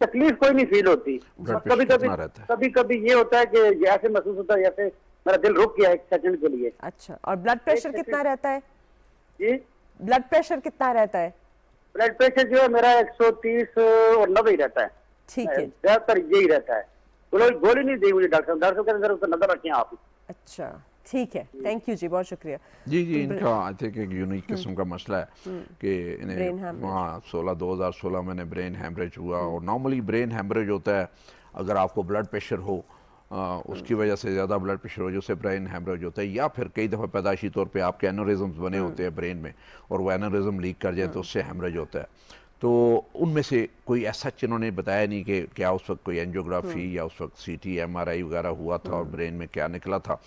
Speaker 9: तकलीफ कोई नहीं फील होती। कभी कभी ये होता है कि ऐसे महसूस होता है जैसे मेरा दिल रुक गया 1 सेकंड के लिए।
Speaker 1: अच्छा, और ब्लड प्रेशर कितना रहता है?
Speaker 9: जी
Speaker 1: ब्लड प्रेशर कितना रहता है?
Speaker 9: ब्लड प्रेशर जो है मेरा 130 और 90 रहता है।
Speaker 1: ठीक है,
Speaker 9: ज्यादातर यही रहता है। गोली नहीं दी मुझे डॉक्टर साहब कहते हैं नजर रखें आप।
Speaker 1: अच्छा ठीक है, थैंक यू जी, बहुत शुक्रिया।
Speaker 2: जी इनका आई थिंक एक यूनिक किस्म का मसला है कि इन्हें वहाँ 2016 में ब्रेन हैमरेज हुआ। और नॉर्मली ब्रेन हैमरेज होता है अगर आपको ब्लड प्रेशर हो, उसकी वजह से ज़्यादा ब्लड प्रेशर हो जिससे ब्रेन हैमरेज होता है, या फिर कई दफ़ा पैदाइशी तौर पे आपके एनोरिज्म्स बने होते हैं ब्रेन में और वो एनोरिज्म लीक कर जाए तो उससे हैमरेज होता है। तो उनमें से कोई ऐसा इन्होंने बताया नहीं कि क्या उस वक्त कोई एंजियोग्राफी या उस वक्त CT MRI वगैरह हुआ था और ब्रेन में क्या निकला था,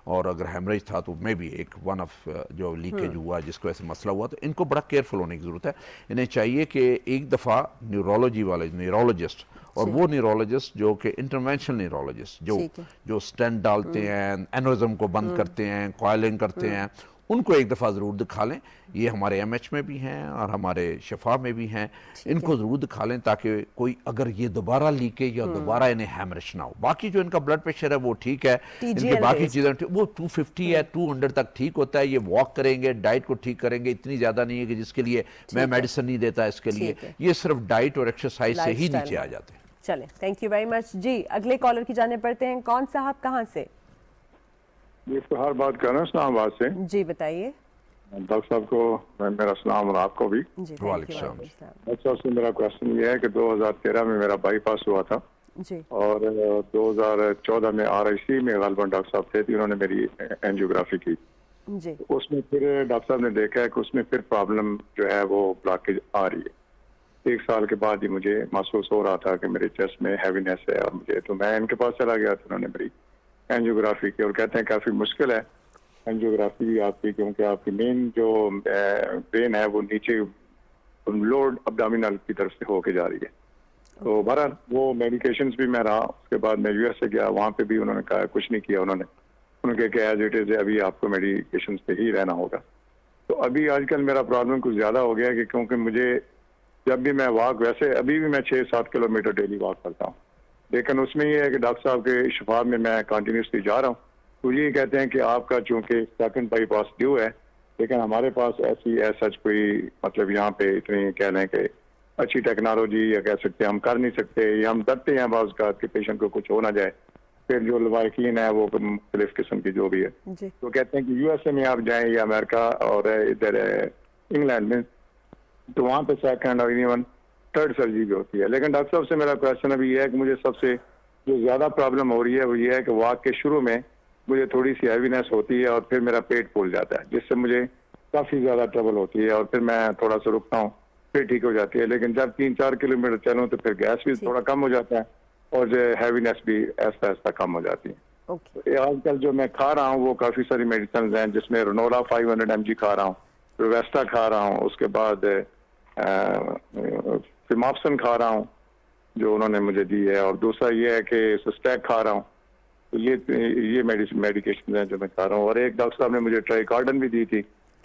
Speaker 2: और अगर हेमरेज था तो मे भी एक वन ऑफ जो लीकेज हुआ जिसको ऐसे मसला हुआ। तो इनको बड़ा केयरफुल होने की ज़रूरत है। इन्हें चाहिए कि एक दफ़ा न्यूरोलॉजी वाले न्यूरोलॉजिस्ट और वो न्यूरोलॉजिस्ट जो कि इंटरवेंशनल न्यूरोलॉजिस्ट जो स्टेंट डालते हैं, एनोरिज्म को बंद करते हैं, कॉइलिंग करते हैं, उनको एक दफ़ा ज़रूर दिखा लें। ये हमारे एमएच में भी हैं और हमारे शिफा में भी हैं, इनको ज़रूर दिखा लें ताकि कोई अगर ये दोबारा लीकेज या दोबारा इन्हें हैमरेज ना हो। बाकी जो इनका ब्लड प्रेशर है वो ठीक है, इनकी बाकी चीज़ें वो 250 है, 200 तक ठीक होता है। ये वॉक करेंगे, डाइट को ठीक करेंगे, इतनी ज़्यादा नहीं है कि जिसके लिए मैं मेडिसिन नहीं देता इसके लिए, ये सिर्फ डाइट और एक्सरसाइज से ही नीचे आ जाते हैं।
Speaker 1: चलें, थैंक यू वेरी मच जी। अगले कॉलर की जाने पड़ते हैं। कौन साहब कहाँ से?
Speaker 10: जी, इफ्तिखार बात कर रहे हैं इस्लामाबाद से।
Speaker 1: जी बताइए।
Speaker 10: डॉक्टर साहब को मेरा सलाम और आपको भी।
Speaker 2: वालेकुम सलाम।
Speaker 10: डॉक्टर साहब से मेरा क्वेश्चन ये है कि 2013 में मेरा बाईपास हुआ था
Speaker 1: जी,
Speaker 10: और 2014 में RIC में गलबन डॉक्टर साहब थे, उन्होंने मेरी एंजियोग्राफी की
Speaker 1: जी।
Speaker 10: उसमें फिर डॉक्टर साहब ने देखा है कि उसमें फिर प्रॉब्लम जो है वो ब्लॉकेज आ रही है। 1 साल के बाद ही मुझे महसूस हो रहा था कि मेरे चेस्ट में हैवीनेस है और मुझे, तो मैं इनके पास चला गया था, उन्होंने मेरी एंजियोग्राफी की और कहते हैं काफ़ी मुश्किल है एंजियोग्राफी भी आपकी, क्योंकि आपकी मेन जो ब्रेन है वो नीचे लोअर अब्डोमिनल की तरफ से होके जा रही है। तो बहरहाल वो मेडिकेशंस भी मैं रहा, उसके बाद मैं USA गया, वहाँ पे भी उन्होंने कहा कुछ नहीं किया, उन्होंने कहा एज इट इज अभी आपको मेडिकेशंस पे ही रहना होगा। तो अभी आजकल मेरा प्रॉब्लम कुछ ज़्यादा हो गया है कि क्योंकि मुझे जब भी मैं वॉक, वैसे अभी भी मैं 6-7 किलोमीटर डेली वॉक करता हूँ, लेकिन उसमें ये है कि डॉक्टर साहब के शिफा में मैं कंटिन्यूसली जा रहा हूँ, तो ये कहते हैं कि आपका चूंकि सेकंड बाईपास ड्यू है, लेकिन हमारे पास ऐसी सच कोई मतलब यहाँ पे इतनी कह लें कि अच्छी टेक्नोलॉजी या कह सकते हैं हम कर नहीं सकते, या हम डरते हैं बाज़ का कि पेशेंट को कुछ हो ना जाए। फिर जो लवाकिन है वो मुख्तलिफ किस्म की जो भी है, तो कहते हैं कि USA में आप जाएं या अमेरिका और इधर इंग्लैंड में, तो वहाँ पे सेकंड और इवन थर्ड सर्जरी भी होती है। लेकिन डॉक्टर साहब से मेरा क्वेश्चन अभी ये है कि मुझे सबसे जो ज़्यादा प्रॉब्लम हो रही है वो ये है कि वॉक के शुरू में मुझे थोड़ी सी हैवीनेस होती है और फिर मेरा पेट फूल जाता है, जिससे मुझे काफ़ी ज़्यादा ट्रबल होती है और फिर मैं थोड़ा सा रुकता हूँ, फिर ठीक हो जाती है। लेकिन जब 3-4 किलोमीटर चलूँ तो फिर गैस भी थोड़ा कम हो जाता है और जो हैवीनेस भी ऐसा ऐसा कम हो जाती है। तो आजकल जो मैं खा रहा हूँ वो काफ़ी सारी मेडिसिन हैं, जिसमें रनोला 500 mg खा रहा हूँ, रोवेस्टा खा रहा हूँ, उसके बाद फिमॉप्सन खा रहा हूँ जो उन्होंने मुझे दी है, और दूसरा ये है कि सिस्टैक खा रहा हूँ। तो ये मेडिकेशन है जो मैं खा रहा हूँ। और एक डॉक्टर साहब ने मुझे ट्राइकार्डन भी दी थी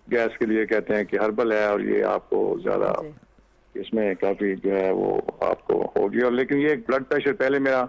Speaker 10: गैस के लिए, कहते हैं कि हर्बल है और ये आपको ज़्यादा इसमें काफ़ी जो है वो आपको होगी। और लेकिन ये ब्लड प्रेशर पहले मेरा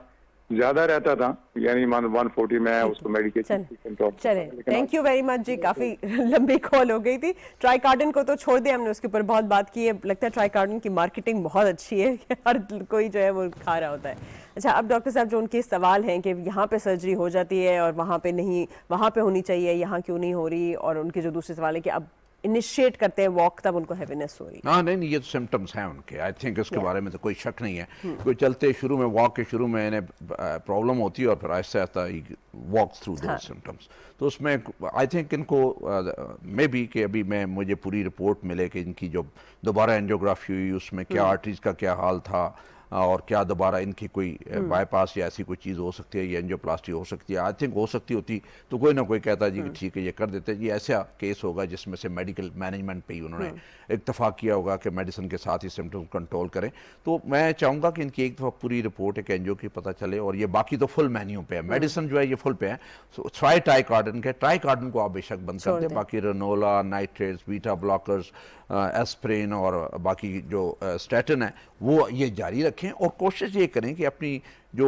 Speaker 10: ज़्यादा रहता था, यानी 140 में, उसको मेडिकेशन कंट्रोल।
Speaker 1: चले, थैंक यू वेरी मच जी। काफ़ी लंबी कॉल हो गई थी। ट्राइकार्डन को तो छोड़ दिया हमने, उसके ऊपर बहुत बात की है। लगता है ट्राइकार्डन की मार्केटिंग बहुत अच्छी है, हर कोई जो है वो खा रहा होता है। अच्छा, अब डॉक्टर साहब जो उनके सवाल हैं कि यहाँ पे सर्जरी हो जाती है और वहाँ पे नहीं, वहाँ पे होनी चाहिए, यहाँ क्यों नहीं हो रही, और उनके जो दूसरे सवाल है कि अब इनिशिएट करते हैं वॉक तब उनको हैवीनेस हो रही है।
Speaker 2: हाँ नहीं, ये तो सिम्टम्स हैं उनके, आई थिंक इसके बारे में तो कोई शक नहीं है। कोई चलते शुरू में वॉक के शुरू में इन्हें प्रॉब्लम होती है और फिर आहिस्ता आहिस्ता वॉक थ्रू दो सिम्टम्स। तो उसमें आई थिंक इनको मे बी कि अभी मुझे पूरी रिपोर्ट मिले कि इनकी जो दोबारा एंजियोग्राफी हुई उसमें क्या आर्टरीज का क्या हाल था और क्या दोबारा इनकी कोई बाईपास या ऐसी कोई चीज़ हो सकती है, ये एंजियोप्लास्टी हो सकती है। आई थिंक हो सकती होती तो कोई ना कोई कहता जी कि ठीक है ये कर देते। ये ऐसा केस होगा जिसमें से मेडिकल मैनेजमेंट पे ही उन्होंने इत्तफाक किया होगा कि मेडिसिन के साथ ही सिम्टम्स कंट्रोल करें। तो मैं चाहूँगा कि इनकी एक दफ़ा पूरी रिपोर्ट एक एंजियो की पता चले, और ये बाकी तो फुल मेन्यू पे है, मेडिसिन जो है ये फुल पे है। सो ट्राई ट्राइकार्डन के, ट्राइकार्डन को आप बेशक बंद कर दें, बाकी रेनोला, नाइट्रेट्स, बीटा ब्लॉकर्स, एस्प्रिन और बाकी जो स्टैटिन है वो ये जारी रखें, और कोशिश ये करें कि अपनी जो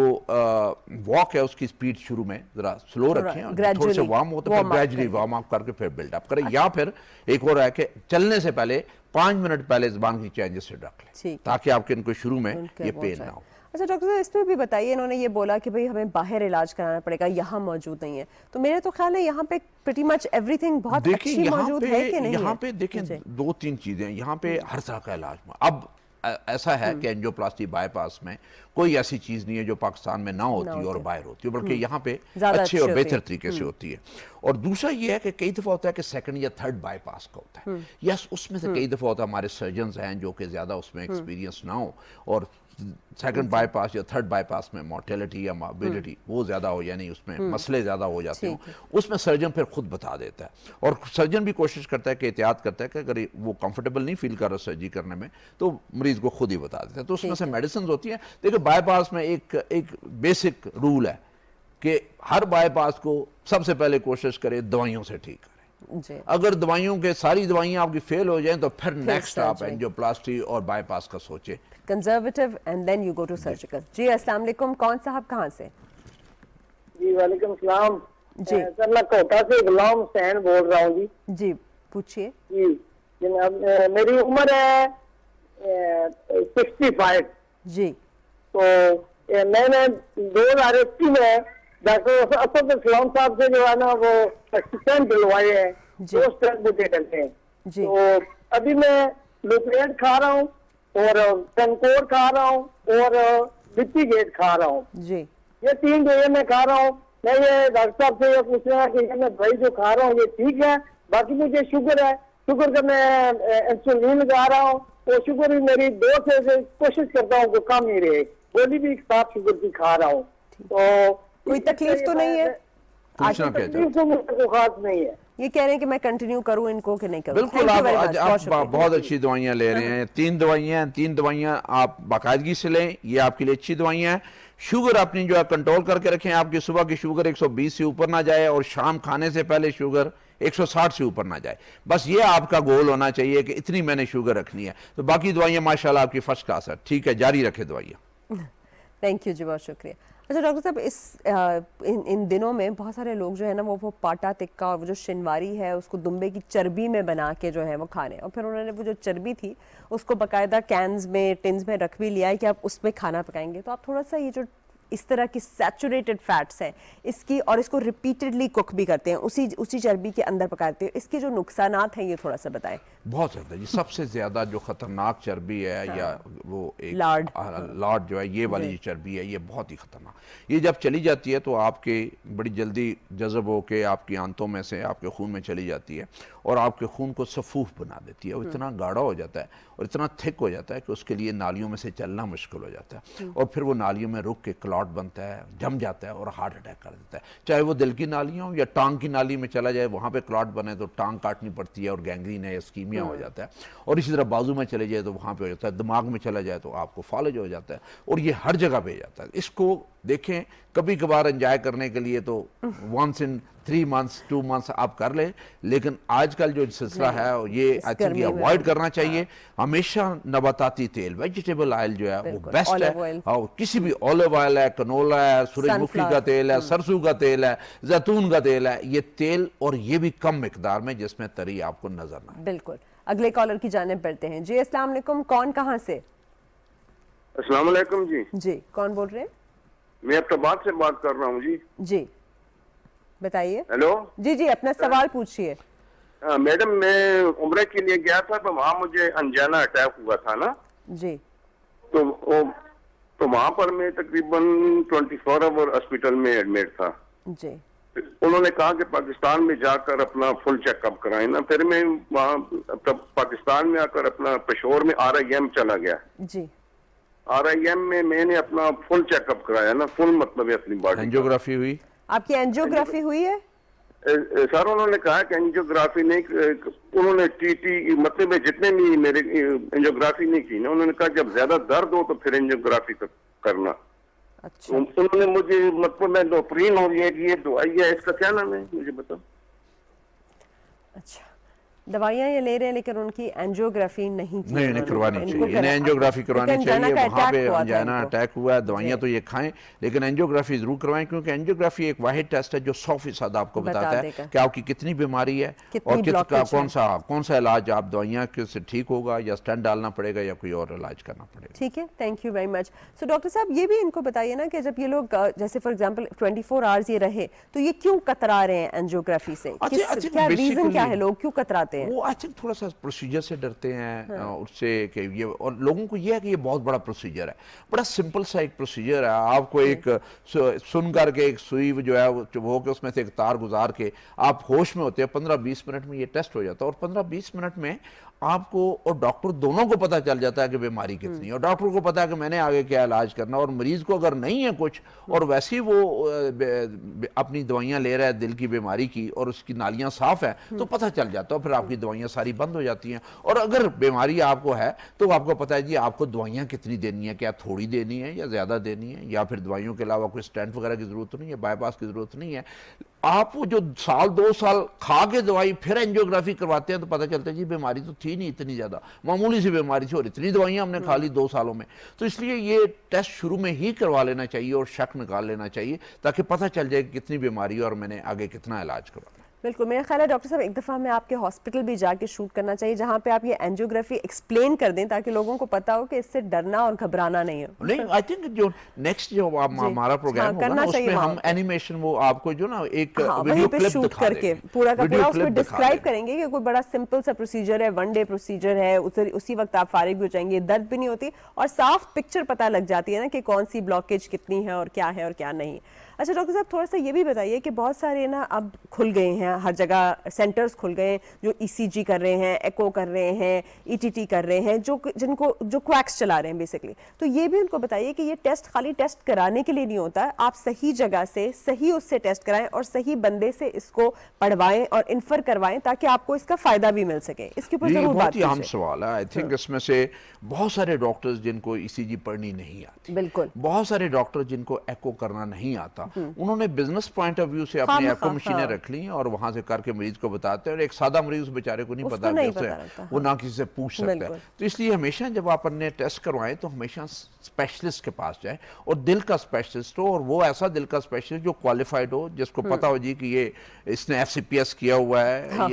Speaker 2: वॉक है उसकी स्पीड शुरू में ज़रा स्लो रखें, थोड़े से वार्म हो तो फिर ग्रेजुअली वार्म अप करके फिर बिल्डअप करें। या फिर एक और है कि चलने से पहले 5 मिनट पहले ज़बान की चेंजेस से रख लें ताकि आपके इनको शुरू में ये पेन ना हो।
Speaker 1: अच्छा डॉक्टर साहब, इसमें भी बताइए, इन्होंने ये बोला कि भाई हमें बाहर इलाज कराना पड़ेगा, यहाँ मौजूद नहीं है, तो मेरे तो ख्याल है यहाँ पे प्रीटी मच एवरीथिंग बहुत अच्छी मौजूद है कि नहीं?
Speaker 2: यहाँ पे देखें 2-3 चीज़ें, यहाँ पे हर तरह का इलाज। अब ऐसा है कि एंजियोप्लास्टी बाईपास में कोई ऐसी चीज़ नहीं है जो पाकिस्तान में ना होती और बाहर होती है, बल्कि यहाँ पे अच्छे और बेहतर तरीके से होती है। और दूसरा ये है कि कई दफ़ा होता है कि सेकंड या थर्ड बाईपास का होता है, यस उसमें से कई दफ़ा होता है हमारे सर्जन्स हैं जो कि ज़्यादा उसमें एक्सपीरियंस ना हो और सेकंड बाईपास या थर्ड बाईपास में मोर्टेलिटी या मॉर्बिडिटी वो ज़्यादा हो, यानी उसमें मसले ज़्यादा हो जाते हो, उसमें सर्जन फिर खुद बता देता है। और सर्जन भी कोशिश करता है कि एहतियात करता है कि अगर वो कंफर्टेबल नहीं फील कर रहा सर्जरी करने में तो मरीज़ को खुद ही बता देता है। तो उसमें से मेडिसिन होती हैं। देखिए बाईपास में एक बेसिक रूल है कि हर बाईपास को सबसे पहले कोशिश करें दवाइयों से ठीक करें। अगर दवाइयों के सारी दवाइयां आपकी फेल हो जाएं तो फिर नेक्स्ट आप एंजियोप्लास्टी और बाईपास का सोचें।
Speaker 1: Conservative and then you go to surgical. जी अस्सलाम वालेकुम, कौन साहब कहाँ से?
Speaker 9: जी वालेकुम सलाम
Speaker 1: जी
Speaker 9: सर, मैं कोटा से गुलाम हुसैन बोल रहा हूँ जी।
Speaker 1: जी पूछिए।
Speaker 9: जी जनाब, मेरी उम्र है 65।
Speaker 1: जी
Speaker 9: तो मैंने 2021 में डॉक्टर असद सलाम साहब से जो है ना वो स्टेंट दिलवाए हैं, 2 स्टेंट मुझे डलते हैं।
Speaker 1: जी
Speaker 9: तो अभी मैं लुपरेट खा रहा हूँ और कंकोर खा रहा हूँ और लिपिगेट खा रहा हूँ।
Speaker 1: जी
Speaker 9: ये 3 दवाइयाँ मैं खा रहा हूँ। मैं ये डॉक्टर साहब से ये पूछ रहा है कि ये मैं दवाई जो खा रहा हूँ ये ठीक है? बाकी मुझे शुगर है, शुगर का मैं इंसुलिन लगा रहा हूँ, तो शुगर भी मेरी 2 से कोशिश करता हूँ कि कम ही रहे। गोली भी साफ शुगर की खा रहा हूँ। तो
Speaker 1: कोई तकलीफ तो नहीं है?
Speaker 2: पूछना क्या
Speaker 9: तकलीफ तो मुझे कोई खास नहीं है।
Speaker 1: ये कह रहे हैं कि मैं कंटिन्यू करूं इनको कि नहीं करूं?
Speaker 2: बिल्कुल,
Speaker 1: Thank you very
Speaker 2: आप
Speaker 1: much. बहुत शुक्रिया।
Speaker 2: बहुत अच्छी दवाइयाँ ले रहे हैं। 3 दवाइयाँ आप बाकायदगी से लें, ये आपके लिए अच्छी दवाइयाँ हैं। शुगर अपनी जो है कंट्रोल करके रखें, आपकी सुबह की शुगर 120 से ऊपर ना जाए और शाम खाने से पहले शुगर 160 से ऊपर ना जाए। बस ये आपका गोल होना चाहिए कि इतनी मैंने शुगर रखनी है। तो बाकी दवाइयाँ माशाल्लाह आपकी फर्स्ट क्लास है। ठीक है, जारी रखें दवाइयाँ।
Speaker 1: थैंक यू जी, बहुत शुक्रिया। अच्छा डॉक्टर साहब, इन दिनों में बहुत सारे लोग जो है ना वो पाटा टिक्का और वो जो शिनवारी है उसको दुम्बे की चर्बी में बना के जो है वो खा रहे हैं, और फिर उन्होंने वो जो चर्बी थी उसको बाकायदा कैन्स में टिन्स में रख भी लिया है कि आप उसमें खाना पकाएंगे। तो आप थोड़ा सा ये जो इस तरह की सैचुरेटेड फैट्स हैं इसकी, और इसको रिपीटेडली कुक भी करते हैं, उसी चर्बी के अंदर पकाते हैं, इसके जो नुकसानात हैं ये थोड़ा सा बताएं।
Speaker 2: बहुत ज़्यादा जी, सबसे ज़्यादा जो ख़तरनाक चर्बी है या वो एक
Speaker 1: लार्ड
Speaker 2: जो है, ये वाली जो चर्बी है ये बहुत ही ख़तरनाक। ये जब चली जाती है तो आपके बड़ी जल्दी जज़ब होके आपकी आंतों में से आपके खून में चली जाती है और आपके खून को सफूफ बना देती है। वो इतना गाढ़ा हो जाता है और इतना थिक हो जाता है कि उसके लिए नालियों में से चलना मुश्किल हो जाता है, और फिर वो नालियों में रुक के क्लॉट बनता है, जम जाता है और हार्ट अटैक कर देता है। चाहे वो दिल की नालियाँ हो या टांग की नाली में चला जाए, वहाँ पे क्लॉट बने तो टांग काटनी पड़ती है और गैंग्रीन है, स्कीमिया हो जाता है। और इसी तरह बाजू में चले जाए तो वहाँ पे हो जाता है, दिमाग में चला जाए तो आपको फॉलेज हो जाता है, और ये हर जगह पे जाता है। इसको देखें, कभी कभार एंजॉय करने के लिए तो वंस इन 3 months 2 months आप कर ले, लेकिन आजकल जो सिलसिला है ये आई थिंक ये अवॉइड करना चाहिए। हमेशा नबाताती तेल, वेजिटेबल ऑयल जो है वो बेस्ट है, और किसी भी ऑलिव ऑयल है, कनोला है, सूरजमुखी का तेल है, सरसों का तेल है, जैतून का तेल है, ये तेल, और ये भी कम मिकदार में जिसमें तरी आपको नजर ना आए।
Speaker 1: बिल्कुल। अगले कॉलर की जानिब बढ़ते हैं। जी अस्सलाम वालेकुम, कौन कहाँ से?
Speaker 7: अस्सलाम वालेकुम जी।
Speaker 1: जी कौन बोल रहे हैं?
Speaker 7: मैं अब्बास से बात कर रहा हूँ जी।
Speaker 1: जी बताइए।
Speaker 7: हेलो
Speaker 1: जी जी, अपना सवाल पूछिए।
Speaker 7: मैडम, मैं उम्रे के लिए गया था तो वहाँ मुझे अंजाना अटैक हुआ था ना
Speaker 1: जी।
Speaker 7: तो वहाँ पर मैं तकरीबन 24 आवर हॉस्पिटल में एडमिट था
Speaker 1: जी।
Speaker 7: उन्होंने कहा कि पाकिस्तान में जाकर अपना फुल चेकअप कराएं ना। फिर मैं वहाँ तब पाकिस्तान में आकर अपना पेशोर में RIM चला गया
Speaker 1: जी।
Speaker 7: RIM में मैंने अपना फुल चेकअप कराया ना, फुल मतलब है अपनी बॉडी।
Speaker 2: एंजियोग्राफी हुई?
Speaker 1: आपकी एंजियोग्राफी हुई है?
Speaker 7: सर उन्होंने कहा कि एंजियोग्राफी नहीं, उन्होंने TT मतलब जितने भी मेरे एंजियोग्राफी नहीं की ना, उन्होंने कहा जब ज्यादा दर्द हो तो फिर एंजियोग्राफी करना।
Speaker 1: अच्छा।
Speaker 7: उन्होंने मुझे मतलब मैं डोपरीन और ये दवाई है, इसका क्या नाम है मुझे बताओ।
Speaker 1: अच्छा, दवाइयाँ ये ले रहे हैं लेकिन उनकी एंजियोग्राफी नहीं की।
Speaker 2: नहीं करवानी चाहिए, इन्हें एंजियोग्राफी करवानी चाहिए। वहाँ पे अंजाना अटैक हुआ है, दवाइयाँ तो ये खाएं लेकिन एंजियोग्राफी जरूर करवाएं, क्योंकि एंजियोग्राफी एक वाहिद टेस्ट है जो 100% आपको बताता है कि आपकी कितनी बीमारी है और कौन सा इलाज आप दवाइयाँ से ठीक होगा या स्टेंट डालना पड़ेगा या कोई और इलाज करना पड़ेगा।
Speaker 1: ठीक है, thank you very much. So doctor साहब ये भी इनको बताइए ना कि जब ये लोग जैसे फॉर एग्जांपल 24 आवर्स ये रहे तो ये क्यों कतरा रहे हैं एंजियोग्राफी से? क्या रीजन क्या है, लोग क्यों कतराते हैं?
Speaker 2: वो आई थिंक थोड़ा सा प्रोसीजर से डरते हैं उससे कि ये, और लोगों को ये है कि ये बहुत बड़ा प्रोसीजर है, बड़ा सिंपल सा एक प्रोसीजर है। आपको एक सुन करके एक सुई जो है वो के उसमें से एक तार गुजार के आप होश में होते हैं, 15-20 मिनट में ये टेस्ट हो जाता है और 15-20 मिनट में आपको और डॉक्टर दोनों को पता चल जाता है कि बीमारी कितनी है, और डॉक्टर को पता है कि मैंने आगे क्या इलाज करना, और मरीज को अगर नहीं है कुछ और वैसे ही वो अपनी दवाइयां ले रहा है दिल की बीमारी की और उसकी नालियां साफ है तो पता चल जाता है, फिर आपकी दवाइयां सारी बंद हो जाती हैं। और अगर बीमारी आपको है तो आपको पता है जी आपको दवाइयां कितनी देनी है, क्या थोड़ी देनी है या ज्यादा देनी है, या फिर दवाइयों के अलावा कोई स्टेंट वगैरह की जरूरत नहीं है, बाईपास की जरूरत नहीं है। आप वो जो साल 2 साल खा के दवाई फिर एंजियोग्राफी करवाते हैं तो पता चलता है जी बीमारी तो थी नहीं इतनी ज्यादा, मामूली सी बीमारी थी और इतनी दवाइयां हमने खा ली 2 सालों में। तो इसलिए ये टेस्ट शुरू में ही करवा लेना चाहिए और शक निकाल लेना चाहिए ताकि पता चल जाए कि कितनी बीमारी है और मैंने आगे कितना इलाज करवाना।
Speaker 1: बिल्कुल, मेरा ख्याल है डॉक्टर साहब एक दफ़ा हमें आपके हॉस्पिटल भी जाके शूट करना चाहिए जहाँ पे आप ये एंजियोग्राफी एक्सप्लेन कर दें ताकि लोगों को पता हो कि इससे डरना और घबराना नहीं है।
Speaker 2: नहीं, आई थिंक जो नेक्स्ट जो हमारा प्रोग्राम होगा ना उसमें हम एनिमेशन वो आपको जो ना एक वीडियो क्लिप
Speaker 1: शूट
Speaker 2: दिखा
Speaker 1: करके
Speaker 2: देंगे,
Speaker 1: पूरा का पूरा उसमें
Speaker 2: क्लिप दिखा
Speaker 1: डिस्क्राइब
Speaker 2: देंगे।
Speaker 1: करेंगे कि कोई बड़ा सिंपल सा प्रोसीजर है, 1 डे प्रोसीजर है, उसी वक्त आप फारिग भी हो जाएंगे, दर्द भी नहीं होती और साफ पिक्चर पता लग जाती है ना कि कौन सी ब्लॉकेज कितनी है और क्या नहीं। अच्छा डॉक्टर साहब थोड़ा सा ये भी बताइए कि बहुत सारे ना अब खुल गए हैं, हर जगह सेंटर्स खुल गए हैं जो ईसीजी कर रहे हैं, एको कर रहे हैं, ईटीटी कर रहे हैं, जो क्वैक्स चला रहे हैं बेसिकली। तो ये भी उनको बताइए कि ये टेस्ट खाली टेस्ट कराने के लिए नहीं होता है, आप सही जगह से सही उससे टेस्ट कराएं और सही बंदे से इसको पढ़वाएं और इन्फर करवाएं ताकि आपको इसका फायदा भी मिल सके। इसके ऊपर जरूर बात
Speaker 2: बहुत ही अहम
Speaker 1: कीजिए।
Speaker 2: सवाल है। आई थिंक इसमें से बहुत सारे डॉक्टर्स जिनको ईसीजी पढ़नी नहीं आती,
Speaker 1: बिल्कुल
Speaker 2: बहुत सारे डॉक्टर जिनको एको करना नहीं आता, उन्होंने बिजनेस पॉइंट ऑफ व्यू से अपनी एको मशीनें रख ली और वहां से करके मरीज को बताते हैं, और एक सादा मरीज उस बेचारे को नहीं पता कि उसे वो ना किसी से पूछ सकता है। तो इसलिए हमेशा जब आप अपने टेस्ट करवाएं तो हमेशा स्पेशलिस्ट के पास जाए, और दिल का स्पेशलिस्ट हो, और वो ऐसा दिल का स्पेशलिस्ट जो क्वालिफाइड हो, जिसको पता हो जी कि ये इसने FCPS किया हुआ है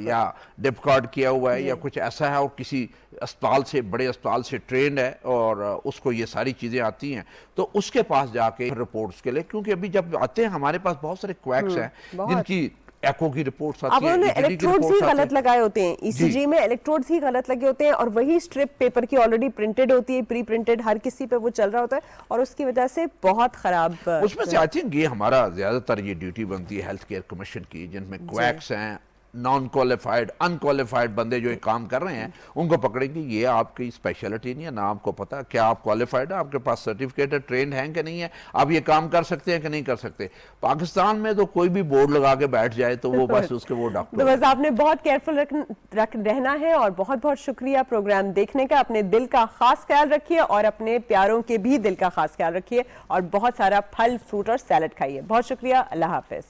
Speaker 2: या डिपकार्ड किया हुआ है या कुछ ऐसा है और किसी अस्पताल से, बड़े अस्पताल से ट्रेंड है और उसको ये सारी चीजें आती हैं, तो उसके पास जाके रिपोर्ट्स के लिए, क्योंकि अभी जब आते हैं हमारे पास बहुत सारे क्वैक्स हैं जिनकी एको की रिपोर्ट्स आती हैं,
Speaker 1: उन्होंने इलेक्ट्रोड्स ही गलत लगाए होते हैं, ईसीजी में इलेक्ट्रोड्स ही गलत लगे होते हैं और वही स्ट्रिप पेपर की ऑलरेडी प्रिंटेड होती है, प्री प्रिंटेड, हर किसी पे वो चल रहा होता है और उसकी वजह से बहुत खराब।
Speaker 2: उसमें से आई थिंक ये हमारा ज्यादातर ये ड्यूटी बनती है हेल्थ केयर कमीशन की, जिनमें क्वैक्स हैं, नॉन क्वालिफाइड, अनक्वालिफाइड बंदे जो ये काम कर रहे हैं उनको पकड़ेंगे। ये आपकी स्पेशलिटी नहीं है, ना आपको पता क्या आप क्वालिफाइड है, आपके पास सर्टिफिकेट है, ट्रेंड हैं कि नहीं है, आप ये काम कर सकते हैं कि नहीं कर सकते। पाकिस्तान में तो कोई भी बोर्ड लगा के बैठ जाए तो वो बस उसके वो डॉक्टर।
Speaker 1: तो बस आपने बहुत केयरफुल रहना है और बहुत बहुत शुक्रिया प्रोग्राम देखने का। अपने दिल का खास ख्याल रखिए और अपने प्यारों के भी दिल का खास ख्याल रखिए और बहुत सारा फल, फ्रूट और सैलड खाइए। बहुत शुक्रिया, अल्लाह हाफिज।